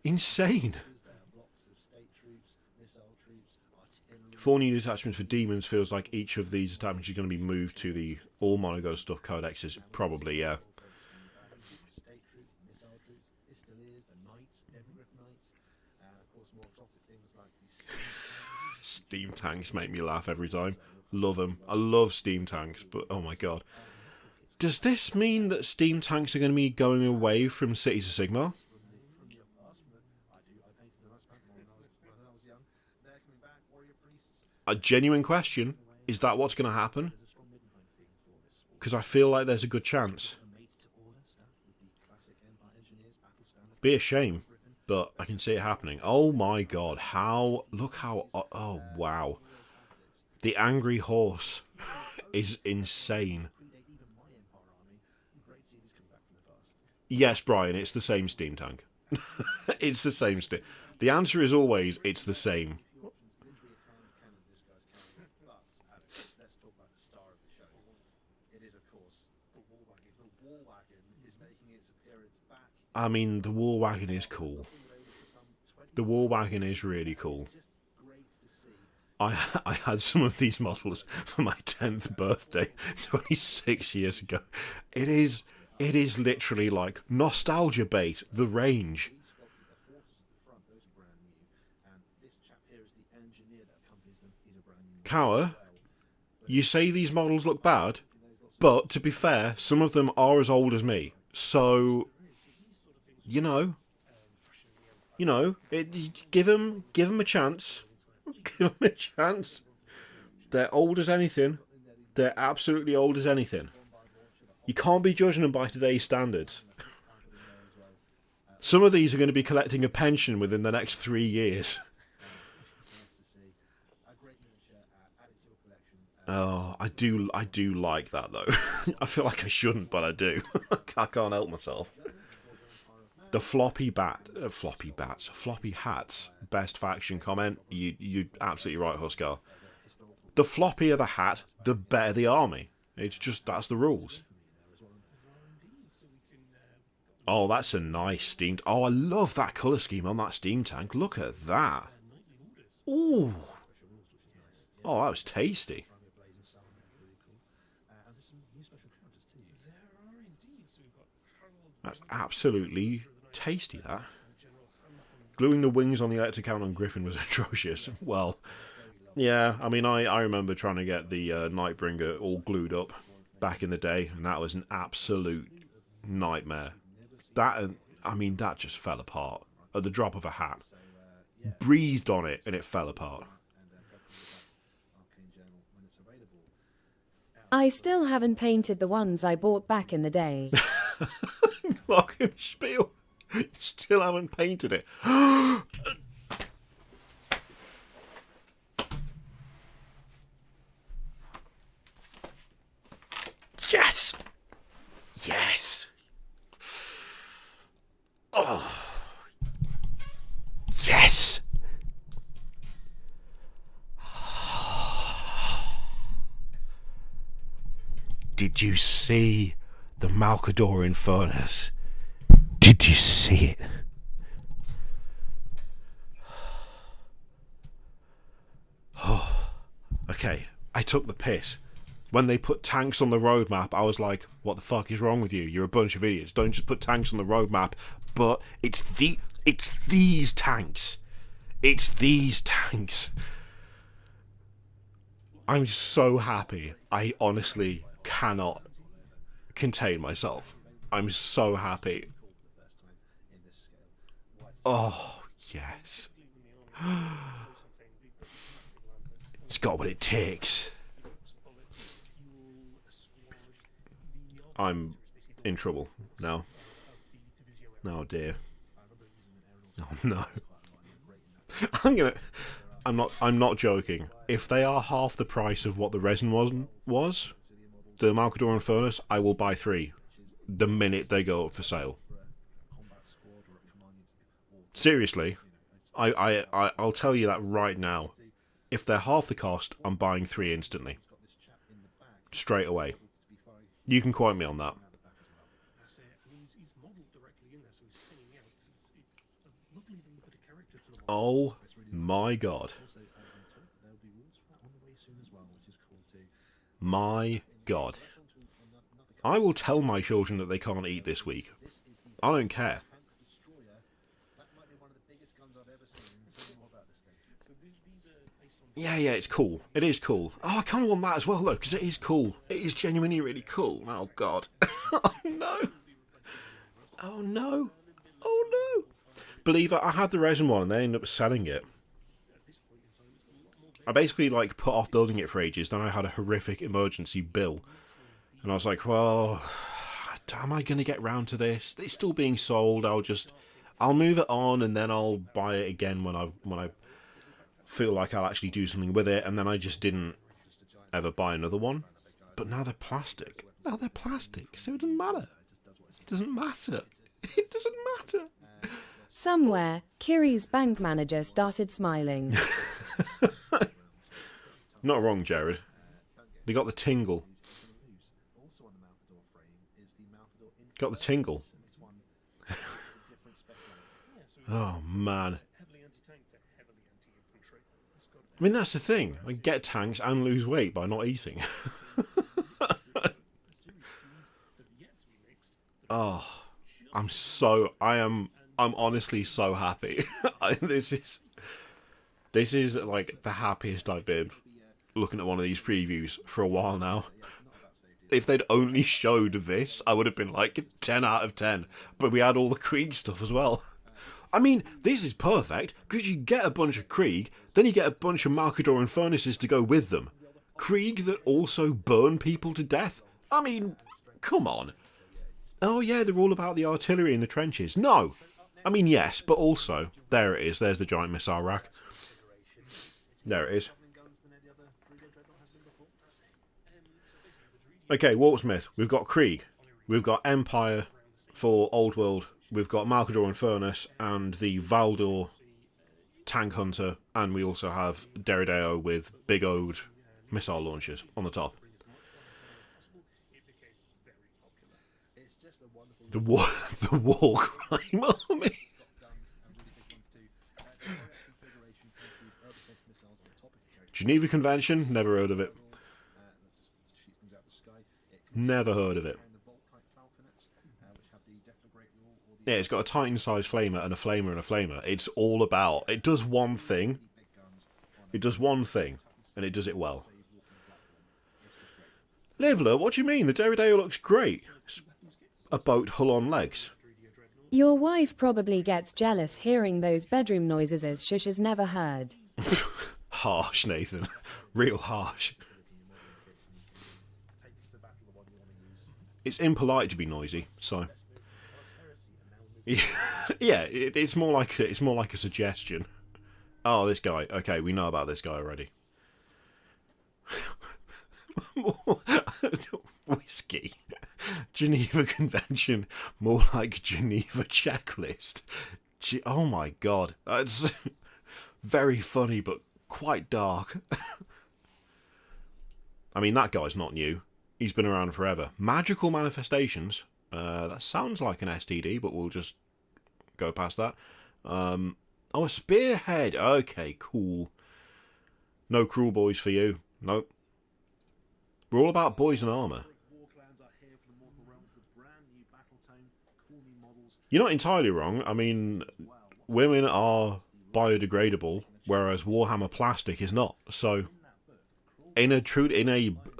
Insane. 4 new detachments for demons feels like each of these detachments is going to be moved to the all monogo stuff codexes. Probably, yeah. Steam tanks make me laugh every time. Love them. I love steam tanks, but oh my god. Does this mean that steam tanks are going to be going away from Cities of Sigmar? A genuine question. Is that what's going to happen? Because I feel like there's a good chance. Be a shame, but I can see it happening. Oh my god, look how, oh wow. The angry horse is insane. Yes, Brian, it's the same steam tank. It's the same steam. The answer is always, it's the same. I mean, the war wagon is cool. The war wagon is really cool. I had some of these models for my 10th birthday 26 years ago. It is literally like nostalgia bait, the range. Cower, you say these models look bad, but to be fair, some of them are as old as me. So, you know, give them a chance. Give them a chance. They're old as anything. They're absolutely old as anything. You can't be judging them by today's standards. Some of these are going to be collecting a pension within the next 3 years. Oh, I do like that though. I feel like I shouldn't, but I do. I can't help myself. The floppy hats. Best faction comment. You're absolutely right, Huskar. The floppier the hat, the better the army. It's just, that's the rules. Oh, that's a nice steam. Oh, I love that colour scheme on that steam tank. Look at that. Ooh. Oh, that was tasty. That's absolutely tasty, that. Gluing the wings on the electric cannon Griffin was atrocious. Well, yeah, I mean, I remember trying to get the Nightbringer all glued up back in the day, and that was an absolute nightmare. That just fell apart at the drop of a hat. Breathed on it, and it fell apart. I still haven't painted the ones I bought back in the day. Glockenspiel. Still haven't painted it. Yes! Yes! Oh! Yes! Did you see the Malcadoran furnace? Did you see it? Oh, okay, I took the piss. When they put tanks on the roadmap, I was like, what the fuck is wrong with you? You're a bunch of idiots. Don't just put tanks on the roadmap. But it's these tanks. It's these tanks. I'm so happy. I honestly cannot contain myself. I'm so happy. Oh, yes. It's got what it takes. I'm in trouble now. Oh dear. Oh no. I'm not joking. If they are half the price of what the resin was, the Malcadoran furnace, I will buy 3 the minute they go up for sale. Seriously, I'll tell you that right now. If they're half the cost, I'm buying 3 instantly. Straight away. You can quote me on that. Oh my god. My god. I will tell my children that they can't eat this week. I don't care. Yeah, it's cool. It is cool. Oh, I kind of want that as well, though, because it is cool. It is genuinely really cool. Oh, God. Oh, no. Oh, no. Oh, no. Believe it, I had the resin one, and they ended up selling it. I basically like put off building it for ages. Then I had a horrific emergency bill, and I was like, well, am I going to get round to this? It's still being sold. I'll move it on, and then I'll buy it again when I feel like I'll actually do something with it. And then I just didn't ever buy another one. But now they're plastic. So it doesn't matter. It doesn't matter. It doesn't matter. Somewhere, Kiri's bank manager started smiling. Not wrong, Jared. They got the tingle. Got the tingle. Oh, man. I mean, that's the thing. I get tanks and lose weight by not eating. Oh, I'm honestly so happy. This is like the happiest I've been looking at one of these previews for a while now. If they'd only showed this, I would have been like 10 out of 10. But we had all the Krieg stuff as well. I mean, this is perfect, because you get a bunch of Krieg, then you get a bunch of Malkadoran furnaces to go with them. Krieg that also burn people to death? I mean, come on. Oh yeah, they're all about the artillery in the trenches. No! I mean, yes, but also, there it is, there's the giant missile rack. There it is. Okay, Waltsmith, we've got Krieg, we've got Empire for Old World, we've got Malkadoran Furnace, and the Valdor Tank Hunter, and we also have Derideo with big Ode missile launchers on the top. The war crime army. Geneva Convention, never heard of it. Never heard of it. Yeah, it's got a Titan-sized flamer and a flamer and a flamer. It's all about... It does one thing. It does one thing, and it does it well. Libler, what do you mean? The Derideo looks great. It's a boat hull on legs. Your wife probably gets jealous hearing those bedroom noises as Shush has never heard. Harsh, Nathan. Real harsh. It's impolite to be noisy, so... Yeah, it's more like a suggestion. Oh, this guy. Okay, we know about this guy already. Whiskey. Geneva Convention, more like Geneva Checklist. Oh my god. That's very funny, but quite dark. I mean, that guy's not new. He's been around forever. Magical Manifestations. That sounds like an STD, but we'll just go past that. Oh, a Spearhead. Okay, cool. No Cruel Boys for you. Nope. We're all about boys and armour. You're not entirely wrong. I mean, women are biodegradable, whereas Warhammer plastic is not. So, in a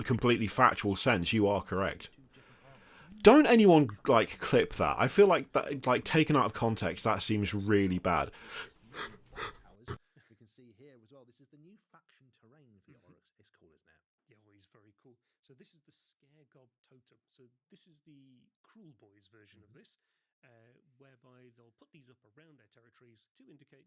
completely factual sense, you are correct. Don't anyone like clip that. I feel like that, like taken out of context, that seems really bad. We can see here as well. This is the new faction terrain for the Oryx. It's cool, isn't it? Yeah, well, he's very cool. So this is the Scare God Totem. So this is the Cruel Boys version of this, whereby they'll put these up around their territories to indicate,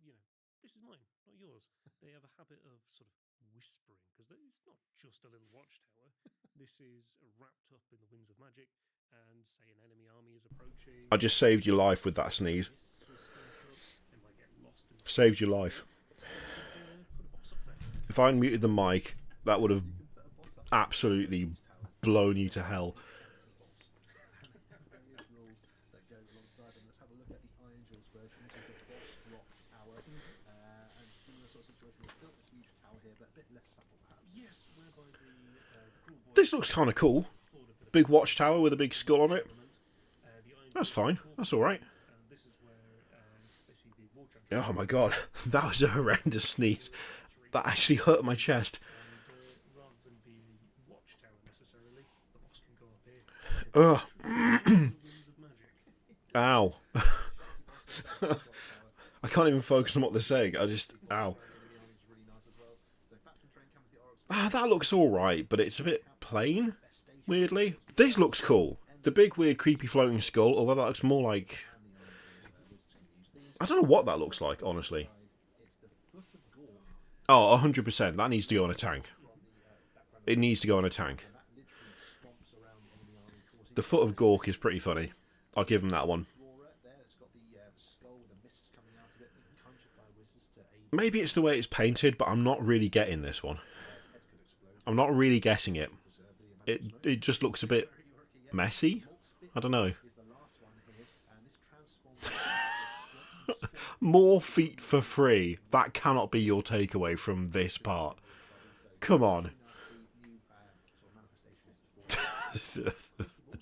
this is mine, not yours. They have a habit of sort of whispering, because it's not just a little watchtower. This is wrapped up in the winds of magic, and say an enemy army is approaching. I just saved your life with that sneeze. Saved your life. If I muted the mic, that would have absolutely blown you to hell. This looks kind of cool. Big watchtower with a big skull on it. That's fine. That's alright. Oh my god. That was a horrendous sneeze. That actually hurt my chest. Ugh. Ow. I can't even focus on what they're saying. Ow. that looks alright, but it's a bit plain, weirdly. This looks cool. The big, weird, creepy floating skull, although that looks more like... I don't know what that looks like, honestly. Oh, 100%. That needs to go on a tank. It needs to go on a tank. The foot of Gork is pretty funny. I'll give him that one. Maybe it's the way it's painted, but I'm not really getting this one. I'm not really getting it. It just looks a bit messy. I don't know. More feet for free. That cannot be your takeaway from this part. Come on. The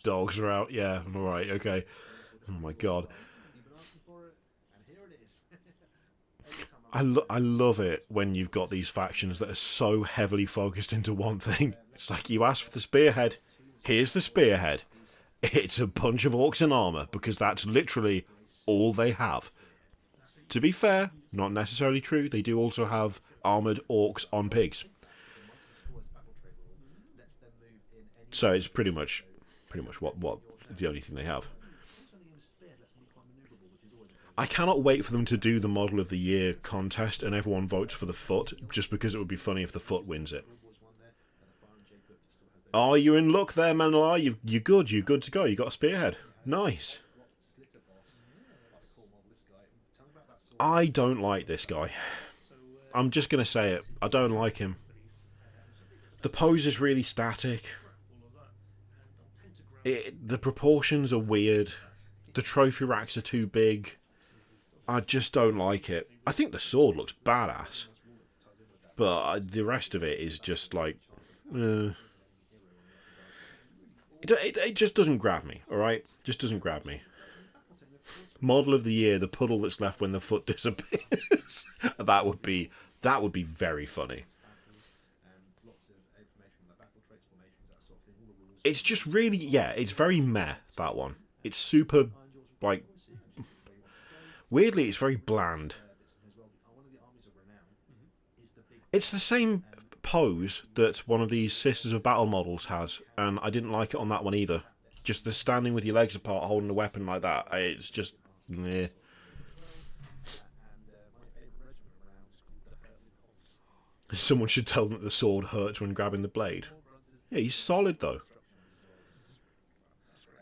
dogs are out. Yeah, alright, okay. Oh my god. I love it when you've got these factions that are so heavily focused into one thing. It's like, you asked for the spearhead. Here's the spearhead. It's a bunch of orcs in armour, because that's literally all they have. To be fair, not necessarily true. They do also have armoured orcs on pigs. So it's pretty much what the only thing they have. I cannot wait for them to do the Model of the Year contest and everyone votes for the foot, just because it would be funny if the foot wins it. Oh, you're in luck there, Manuel. You're good to go. You got a spearhead. Nice. I don't like this guy. I'm just going to say it. I don't like him. The pose is really static. The proportions are weird. The trophy racks are too big. I just don't like it. I think the sword looks badass. But the rest of it is just like... It just doesn't grab me, alright? Just doesn't grab me. Model of the Year, the puddle that's left when the foot disappears. That would be very funny. It's just really, yeah, it's very meh, that one. It's super, like... Weirdly, it's very bland. It's the same pose that one of these Sisters of Battle models has, and I didn't like it on that one either. Just the standing with your legs apart holding a weapon like that, it's just... Meh. Someone should tell them that the sword hurts when grabbing the blade. Yeah, he's solid though.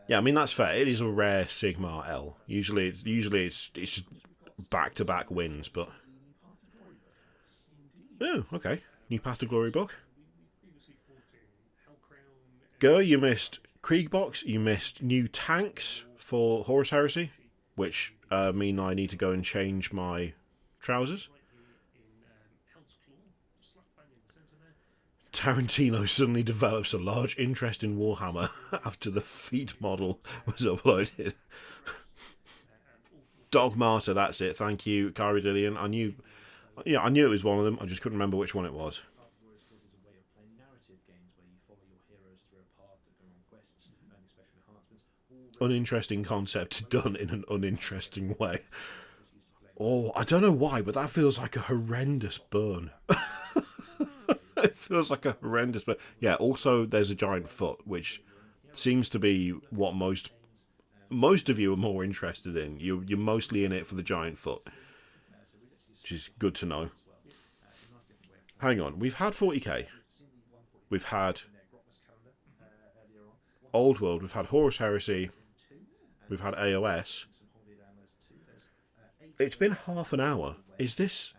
Yeah, I mean that's fair. It is a rare Sigmar L. Usually it's just back-to-back wins, but oh, okay. New Path to Glory book. Go, you missed Krieg box. You missed new tanks for Horus Heresy, which mean I need to go and change my trousers. Tarantino suddenly develops a large interest in Warhammer after the feet model was uploaded. Dogmata, that's it. Thank you, Caridillion. I knew it was one of them. I just couldn't remember which one it was. Uninteresting concept done in an uninteresting way. Oh, I don't know why, but that feels like a horrendous burn. It feels like a horrendous burn. Yeah, also there's a giant foot, which seems to be what most of you are more interested in. You're mostly in it for the giant foot, which is good to know. Hang on, we've had 40k. We've had Old World. We've had Horus Heresy. We've had AOS. It's been half an hour. Is this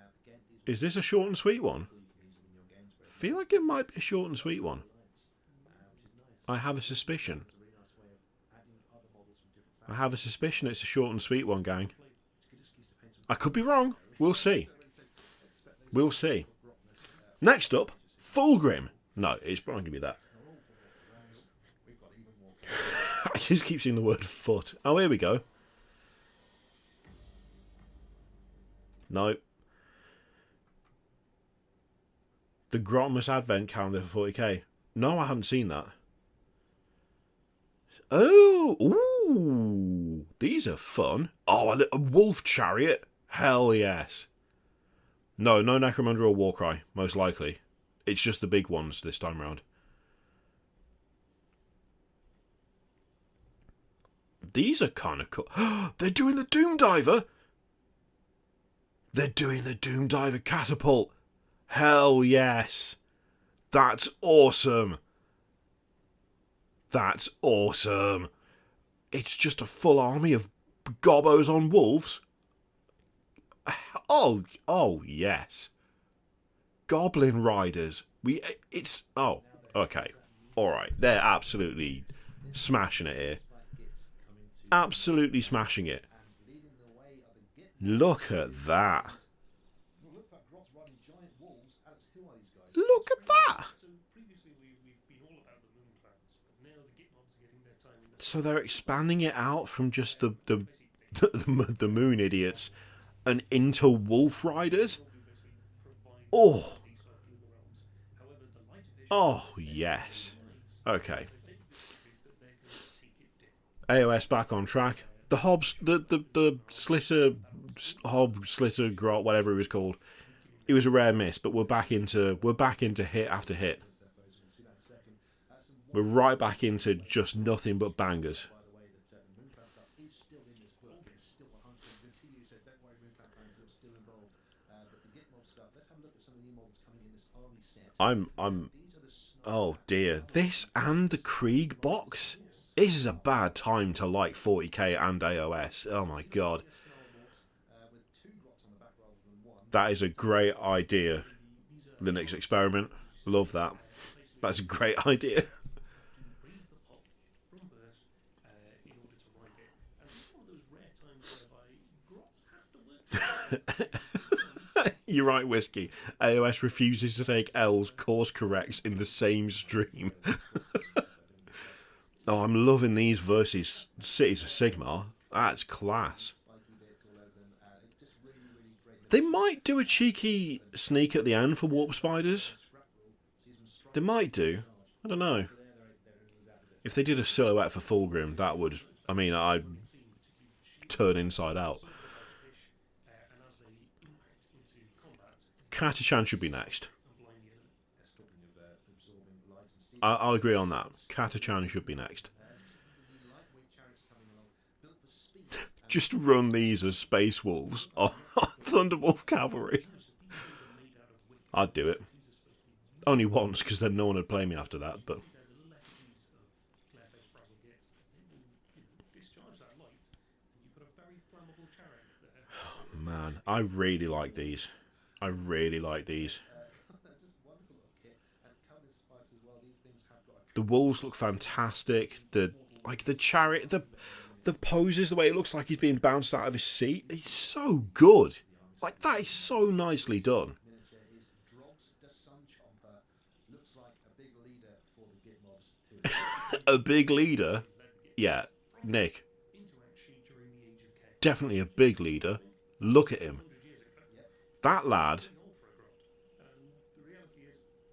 a short and sweet one? I feel like it might be a short and sweet one. I have a suspicion. I have a suspicion it's a short and sweet one, gang. I could be wrong. We'll see. We'll see. Next up, Fulgrim. No, it's probably going to be that. I just keep seeing the word foot. Oh, here we go. No. The Grotmus Advent calendar for 40k. No, I haven't seen that. Oh, ooh, these are fun. Oh, a wolf chariot. Hell yes. No Necromunda or Warcry, most likely. It's just the big ones this time round. These are kind of cool. They're doing the Doom Diver. They're doing the Doom Diver catapult. Hell yes. That's awesome. That's awesome. It's just a full army of gobbos on wolves. Oh yes. Goblin riders. Oh, okay. Alright. They're absolutely smashing it here. Absolutely smashing it. Look at that. Look at that. So they're expanding it out from just the moon idiots and into wolf riders. Oh. Oh, yes. Okay. AOS back on track. The Hobbs, the Slitter, Hob, Slitter, Grot, whatever it was called. It was a rare miss, but we're back into hit after hit. We're right back into just nothing but bangers. Oh dear. This and the Krieg box? This is a bad time to like 40k and AOS. Oh my god. That is a great idea. Linux experiment. Love that. That's a great idea. You're right, Whiskey. AOS refuses to take L's, course corrects in the same stream. Oh, I'm loving these versus Cities of Sigmar. That's class. They might do a cheeky sneak at the end for Warp Spiders. They might do. I don't know. If they did a silhouette for Fulgrim, that would... I mean, I'd turn inside out. Katachan should be next. I'll agree on that. Katachan should be next. Just run these as Space Wolves on Thunderwolf Cavalry. I'd do it. Only once, because then no one would play me after that, but... Oh, man, I really like these. I really like these. The wolves look fantastic. The chariot, the poses, the way it looks like he's being bounced out of his seat. It's so good. Like, that is so nicely done. A big leader? Yeah, Nick. Definitely a big leader. Look at him. That lad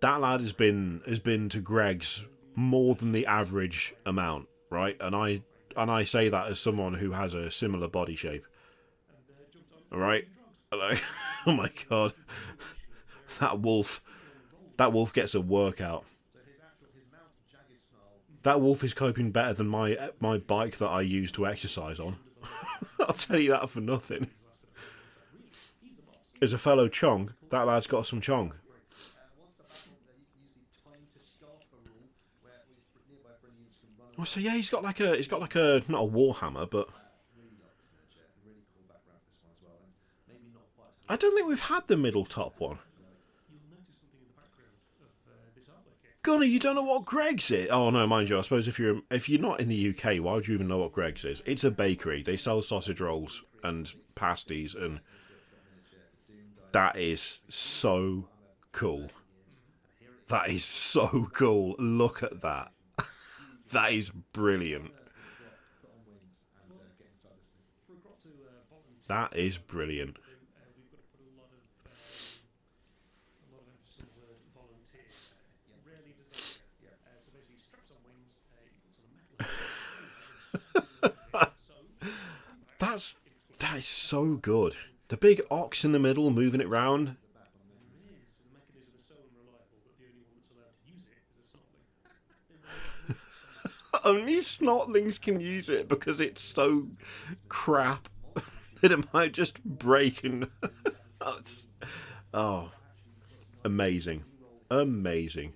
has been to Greg's more than the average amount, right? And I say that as someone who has a similar body shape. All right? Oh my god. That wolf gets a workout. That wolf is coping better than my bike that I use to exercise on. I'll tell you that for nothing. As a fellow Chong, that lad's got some Chong. Oh, so yeah, he's got like a not a Warhammer, but I don't think we've had the middle top one. Gunnar, you don't know what Greg's is? Oh no, mind you, I suppose if you're not in the UK, why would you even know what Greg's is? It's a bakery. They sell sausage rolls and pasties, and that is so cool. That is so cool. Look at that. That is brilliant. That is brilliant. That is so good. The big ox in the middle moving it round. only snotlings can use it because it's so crap that it might just break and... oh, amazing. Amazing.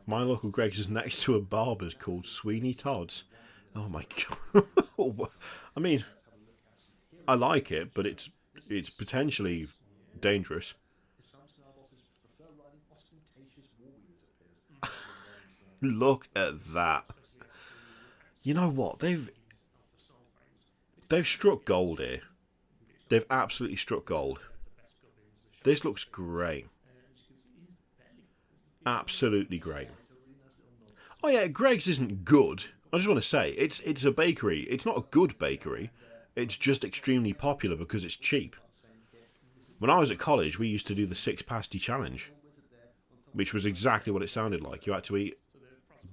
My local Greg's is next to a barber's called Sweeney Todd's. Oh my god. I mean, I like it, but it's potentially dangerous. Look at that. You know what? They've struck gold here. They've absolutely struck gold. This looks great. Absolutely great. Oh yeah, Greg's isn't good. I just want to say, it's a bakery. It's not a good bakery. It's just extremely popular because it's cheap. When I was at college, we used to do the 6 pasty challenge, which was exactly what it sounded like. You had to eat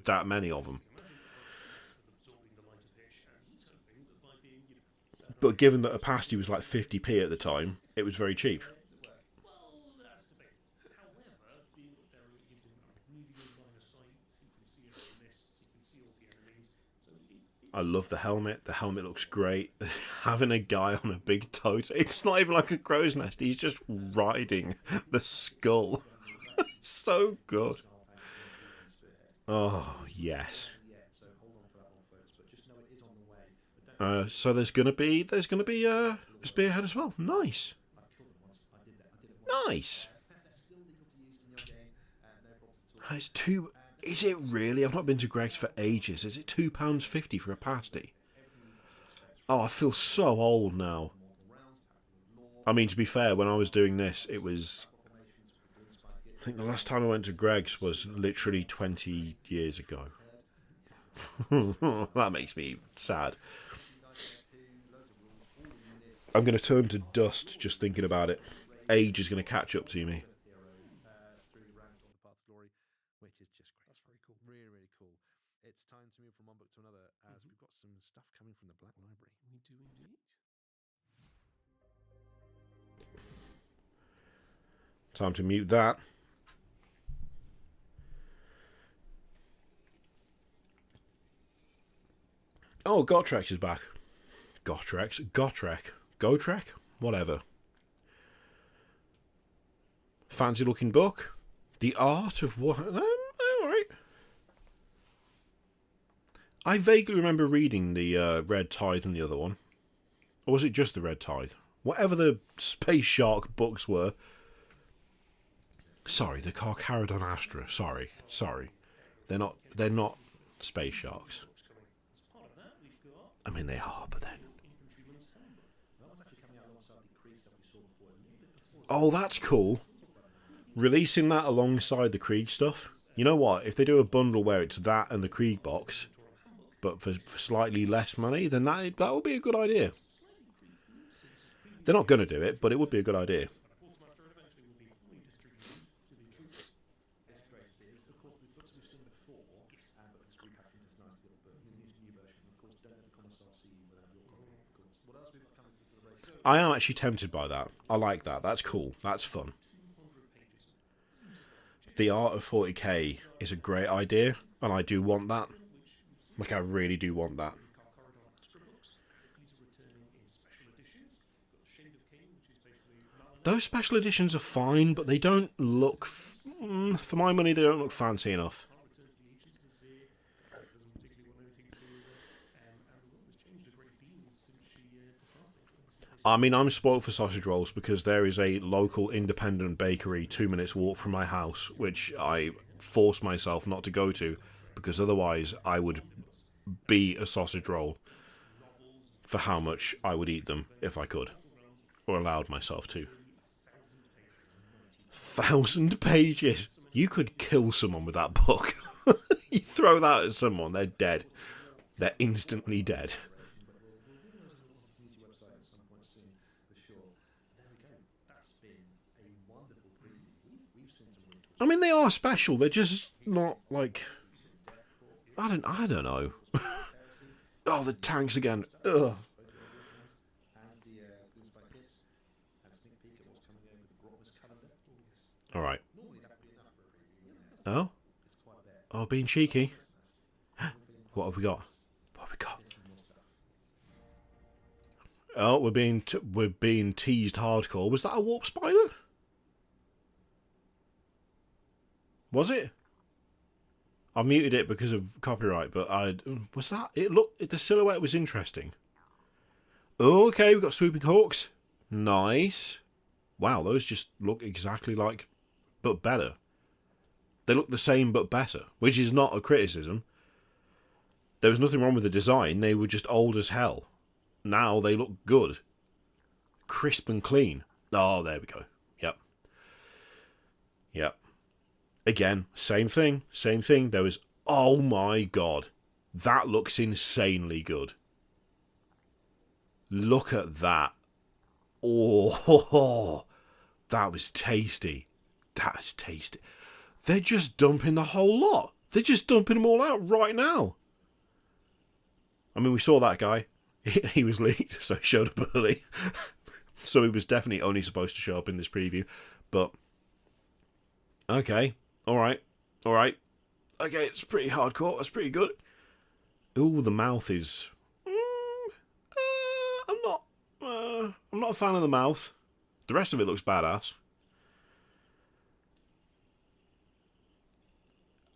that many of them. But given that a pasty was like 50p at the time, it was very cheap. I love the helmet. The helmet looks great. Having a guy on a big toad. It's not even like a crow's nest. He's just riding the skull. So good. Oh, yes. So there's gonna be a spearhead as well. Nice. Nice. It's two. Is it really? I've not been to Greg's for ages. Is it £2.50 for a pasty? Oh, I feel so old now. I mean, to be fair, when I was doing this, it was... I think the last time I went to Greg's was literally 20 years ago. That makes me sad. I'm going to turn to dust just thinking about it. Age is going to catch up to me. It's time to move from one book to another, as we've got some stuff coming from the Black Library. We do indeed. Time to mute that. Oh, Gotrek is back. Gotrek, whatever. Fancy looking book. The Art of Warhammer. Alright. I vaguely remember reading the Red Tithe and the other one. Or was it just the Red Tithe? Whatever the Space Shark books were. Sorry, the Carcharodon Astra. Sorry. They're not space sharks. I mean, they are, but then... Oh, that's cool. Releasing that alongside the Krieg stuff. You know what? If they do a bundle where it's that and the Krieg box, but for slightly less money, then that would be a good idea. They're not going to do it, but it would be a good idea. I am actually tempted by that. I like that. That's cool. That's fun. The Art of 40k is a great idea, and I do want that. Like, I really do want that. Those special editions are fine, but they don't look... for my money, they don't look fancy enough. I mean, I'm spoiled for sausage rolls because there is a local independent bakery 2 minutes walk from my house, which I force myself not to go to, because otherwise I would be a sausage roll for how much I would eat them if I could, or allowed myself to. 1,000 pages! You could kill someone with that book. You throw that at someone, they're dead. They're instantly dead. I mean, they are special. They're just not like... I don't know. Oh, the tanks again. Ugh. Alright. Oh? Oh, being cheeky. What have we got? What have we got? Oh, we're being teased hardcore. Was that a warp spider? Was it? I muted it because of copyright, but was that it? Look, the silhouette was interesting. Okay, we've got swooping hawks. Nice. Wow, those just look exactly like, but better. They look the same but better, which is not a criticism. There was nothing wrong with the design. They were just old as hell. Now they look good. Crisp and clean. Oh, there we go. Yep. Yep. Again, same thing. Same thing. There was... Oh my god. That looks insanely good. Look at that. Oh, that was tasty. That was tasty. They're just dumping the whole lot. They're just dumping them all out right now. I mean, we saw that guy. He was leaked, so he showed up early. So he was definitely only supposed to show up in this preview. But, okay. Alright. Alright. Okay, it's pretty hardcore. That's pretty good. Ooh, the mouth is... I'm not a fan of the mouth. The rest of it looks badass.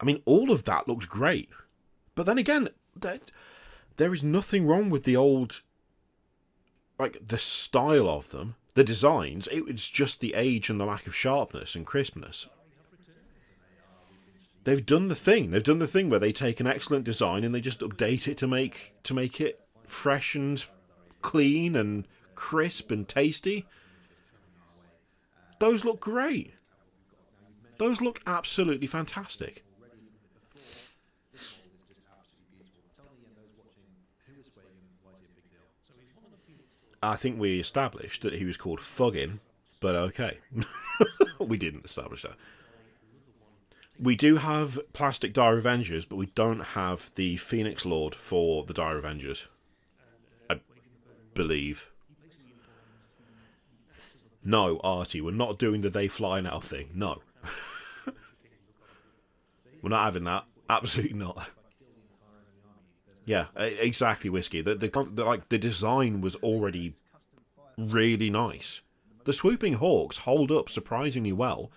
I mean, all of that looks great. But then again, there is nothing wrong with the old... Like, the style of them. The designs. It's just the age and the lack of sharpness and crispness. They've done the thing. They've done the thing where they take an excellent design and they just update it to make it fresh and clean and crisp and tasty. Those look great. Those look absolutely fantastic. I think we established that he was called Fuggin, but okay. We didn't establish that. We do have plastic Dire Avengers, but we don't have the Phoenix Lord for the Dire Avengers. I believe. No, Artie, we're not doing the they fly now thing. No. We're not having that. Absolutely not. Yeah, exactly, Whiskey. The design was already really nice. The swooping hawks hold up surprisingly well.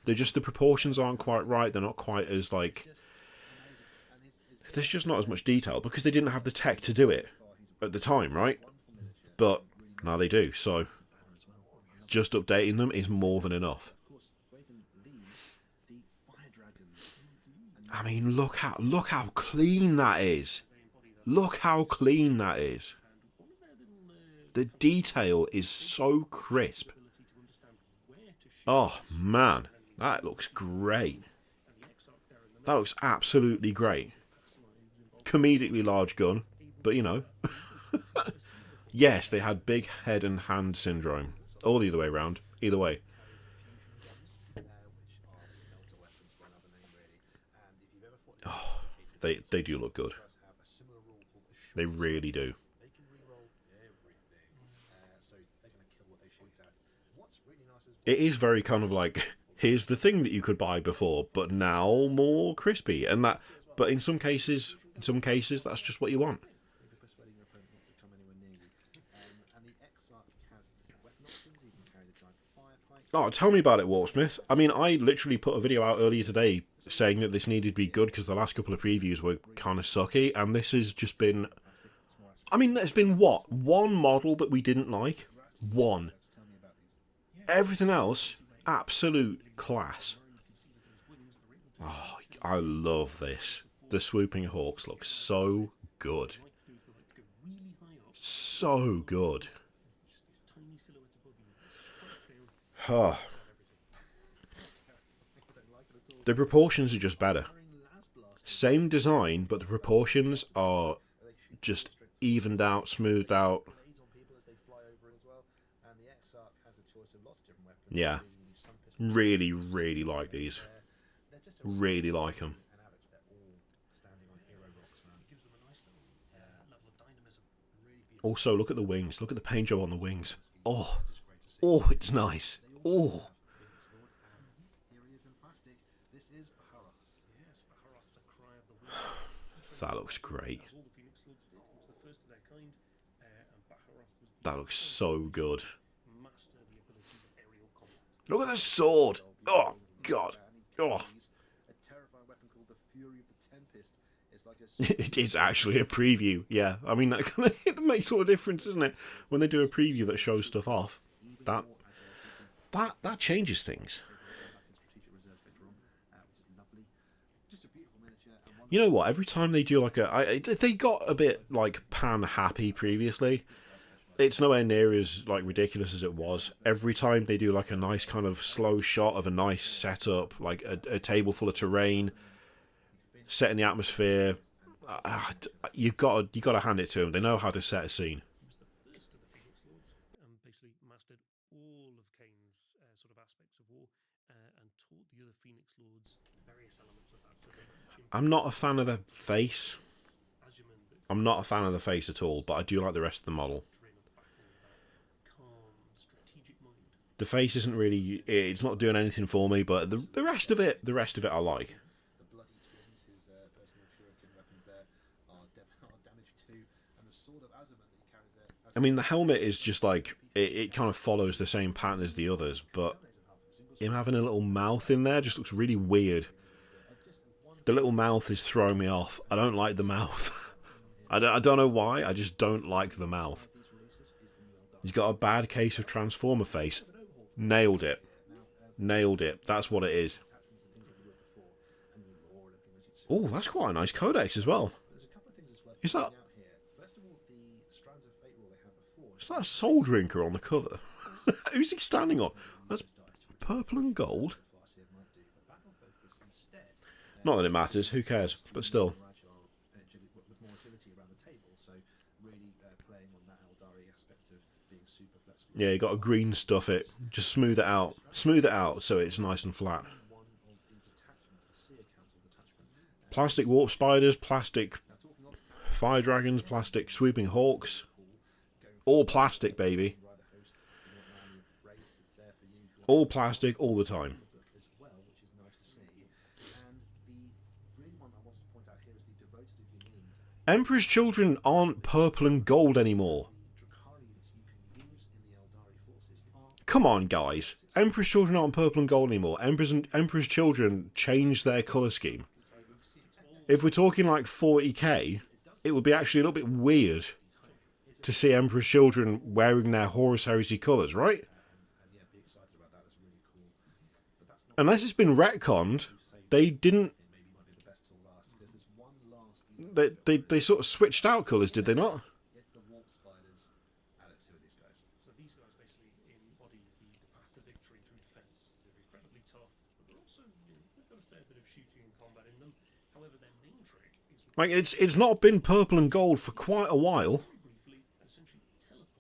They're just, the proportions aren't quite right. They're not quite as, like... There's just not as much detail because they didn't have the tech to do it at the time, right? But now they do, so just updating them is more than enough. I mean, look how clean that is. Look how clean that is. The detail is so crisp. Oh, man. That looks great. That looks absolutely great. Comedically large gun, but you know. Yes, they had big head and hand syndrome. Or the other way around. Either way. Oh, they do look good. They really do. It is very kind of like, here's the thing that you could buy before, but now more crispy. And that, but in some cases, that's just what you want. Oh, tell me about it, Warpsmith. I mean, I literally put a video out earlier today saying that this needed to be good because the last couple of previews were kind of sucky, and this has just been... I mean, there's been, what? One model that we didn't like? One. Everything else, absolute class. Oh, I love this. The swooping hawks look so good. So good. Oh. The proportions are just better. Same design, but the proportions are just evened out, smoothed out. Yeah. Really, really like these. Really like them. Also, look at the wings. Look at the paint job on the wings. Oh. Oh, it's nice. Oh. That looks great. That looks so good. Look at the sword! Oh, God. Oh. It is actually a preview, yeah. I mean, that kind of it makes all the difference, doesn't it? When they do a preview that shows stuff off, that changes things. You know what? Every time they do like they got a bit like pan happy previously. It's nowhere near as like ridiculous as it was. Every time they do like a nice kind of slow shot of a nice setup, like a table full of terrain, set in the atmosphere. You got to hand it to them. They know how to set a scene. Basically mastered all of Kane's sort of aspects of war and taught the other Phoenix Lords various elements of that. So I'm not a fan of the face. I'm not a fan of the face at all, but I do like the rest of the model. The face isn't really, it's not doing anything for me, but the rest of it I like. I mean, the helmet is just like, it kind of follows the same pattern as the others, but him having a little mouth in there just looks really weird. The little mouth is throwing me off. I don't like the mouth. I don't know why, I just don't like the mouth. He's got a bad case of Transformer face. Nailed it. Nailed it. That's what it is. Oh, that's quite a nice codex as well. Is that a soul drinker on the cover? Who's he standing on? That's purple and gold. Not that it matters. Who cares? But still. Yeah, you got to green stuff it. Just smooth it out. Smooth it out so it's nice and flat. Plastic warp spiders, plastic fire dragons, plastic sweeping hawks. All plastic, baby. All plastic, all the time. Emperor's Children aren't purple and gold anymore. Come on, guys. Emperor's Children aren't purple and gold anymore. Emperor's Children changed their colour scheme. If we're talking like 40k, it would be actually a little bit weird to see Emperor's Children wearing their Horus Heresy colours, right? Unless it's been retconned, they didn't... They sort of switched out colours, did they not? Like, it's not been purple and gold for quite a while.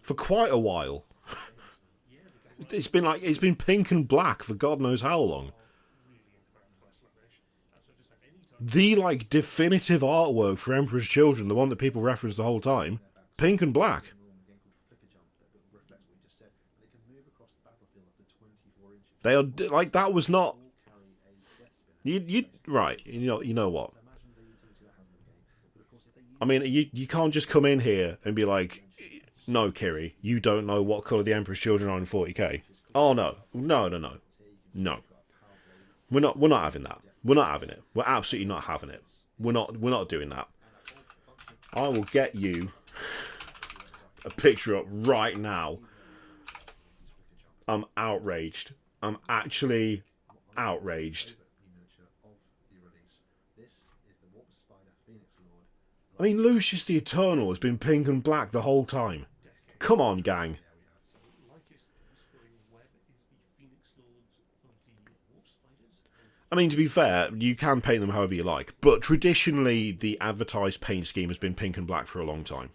For quite a while. It's been pink and black for God knows how long. The, like, definitive artwork for Emperor's Children, the one that people reference the whole time, pink and black. They are, like, that was not... Right, you know what? I mean, you can't just come in here and be like, no, Kiri, you don't know what colour the Emperor's Children are in 40k. Oh, no. No. We're not having that. We're not having it. We're absolutely not having it. We're not doing that. I will get you a picture up right now. I'm outraged. I'm actually outraged. I mean, Lucius the Eternal has been pink and black the whole time. Come on, gang. I mean, to be fair, you can paint them however you like, but traditionally the advertised paint scheme has been pink and black for a long time.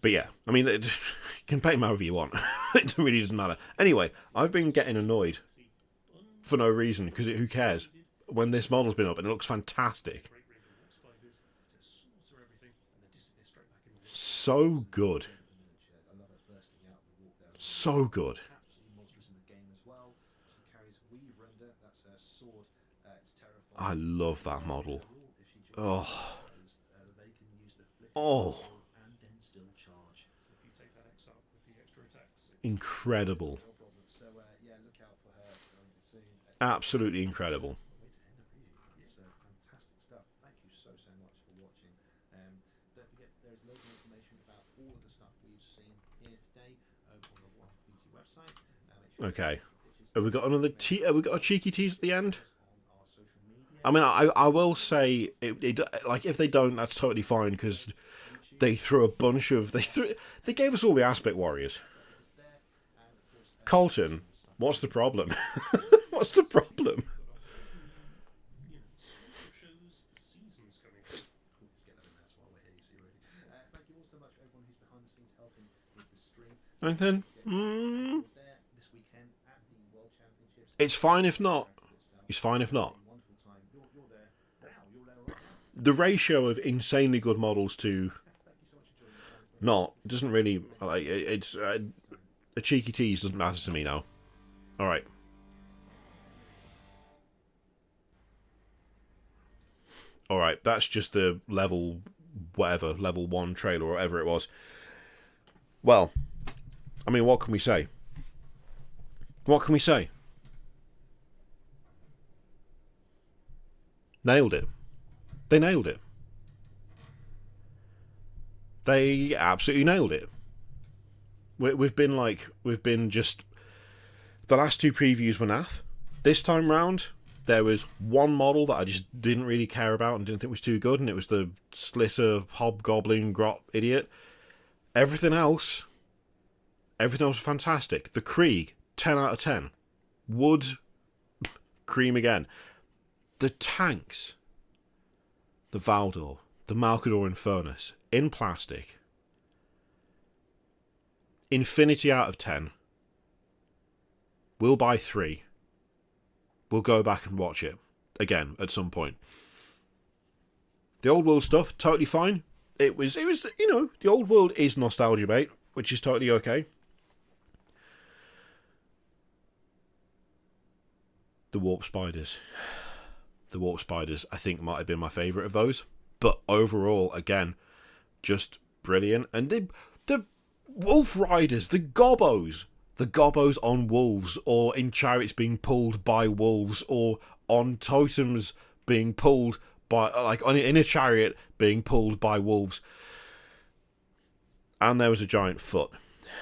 But yeah, I mean, you can paint them however you want. It really doesn't matter. Anyway, I've been getting annoyed for no reason, because who cares? When this model's been up and it looks fantastic. So good. So good. I love that model. Oh. Oh. Incredible. Absolutely incredible. Okay. Have we got another have we got a cheeky tease at the end? I mean, I will say, like, if they don't, that's totally fine, because they threw a bunch of... They gave us all the Aspect Warriors. Colton, what's the problem? What's the problem? Anything? It's fine if not. It's fine if not. The ratio of insanely good models to not doesn't really, like, it's a cheeky tease doesn't matter to me now. All right. All right, that's just the level 1 trailer or whatever it was. Well, I mean, what can we say? What can we say? Nailed it. They nailed it. They absolutely nailed it. We've been just... The last two previews were naff. This time round, there was one model that I just didn't really care about and didn't think was too good, and it was the Slitter Hobgoblin Grot Idiot. Everything else was fantastic. The Krieg, 10 out of 10. Wood, cream again. The tanks, the Valdor, the Malcador Infernus, in plastic. Infinity out of 10. We'll buy 3. We'll go back and watch it again at some point. The old world stuff, totally fine. It was, you know, the old world is nostalgia bait, which is totally okay. The Warp Spiders. The Warp Spiders, I think, might have been my favourite of those. But overall, again, just brilliant. And the Wolf Riders, the Gobbos on wolves, or in chariots being pulled by wolves, or on totems being pulled by, like, in a chariot being pulled by wolves. And there was a giant foot,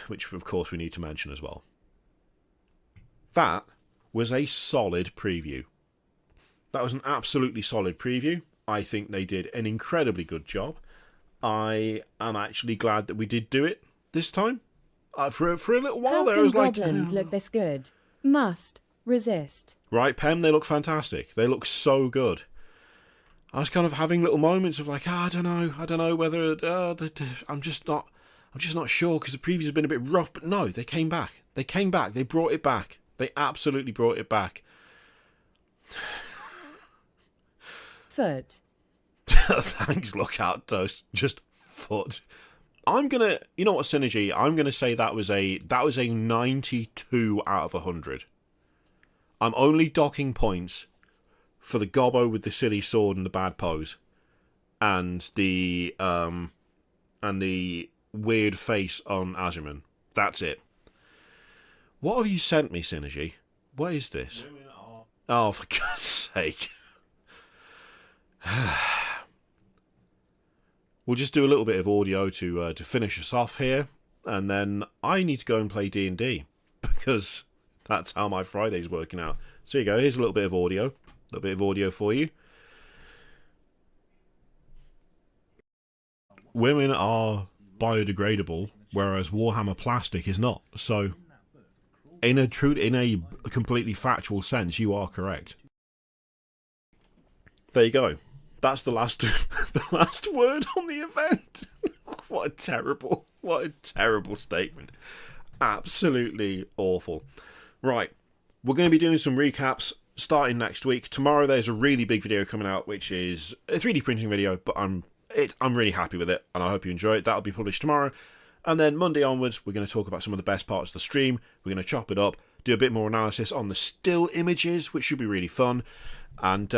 which of course we need to mention as well. That was a solid preview. That was an absolutely solid preview. I think they did an incredibly good job. I am actually glad that we did do it this time. For a little while there, I was like... Goblins look this good? Must resist. Right, Pem, they look fantastic. They look so good. I was kind of having little moments of like, I don't know whether... I'm just not sure, because the previews have been a bit rough. But no, they came back. They brought it back. They absolutely brought it back. Foot. Thanks, Lookout Toast. Just foot. I'm gonna, you know what, Synergy? I'm gonna say that was a 92 out of 100. I'm only docking points for the Gobbo with the silly sword and the bad pose, and the weird face on Azurman. That's it. What have you sent me, Synergy? What is this? Oh, for God's sake. We'll just do a little bit of audio to finish us off here, and then I need to go and play D&D, because that's how my Friday's working out. So here you go, here's a little bit of audio for you. Women are biodegradable, whereas Warhammer plastic is not. So, in a completely factual sense, you are correct. There you go. That's the last word on the event. What a terrible statement. Absolutely awful. Right, we're going to be doing some recaps starting next week. Tomorrow there's a really big video coming out, which is a 3D printing video, but I'm really happy with it, and I hope you enjoy it. That'll be published tomorrow. And then Monday onwards, we're going to talk about some of the best parts of the stream. We're going to chop it up, do a bit more analysis on the still images, which should be really fun. And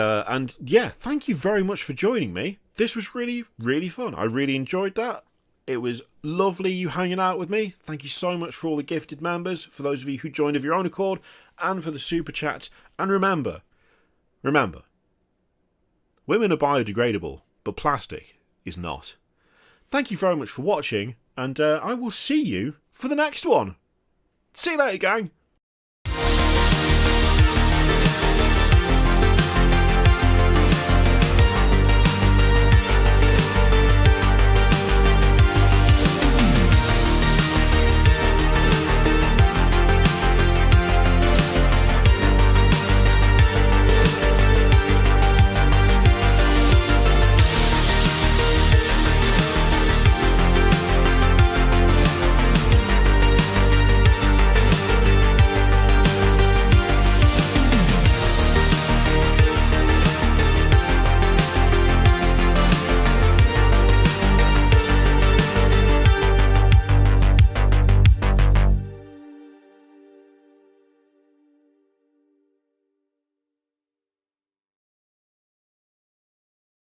yeah, thank you very much for joining me. This was really, really fun. I really enjoyed that. It was lovely you hanging out with me. Thank you so much for all the gifted members, for those of you who joined of your own accord, and for the super chats. And remember, women are biodegradable, but plastic is not. Thank you very much for watching, and I will see you for the next one. See you later, gang.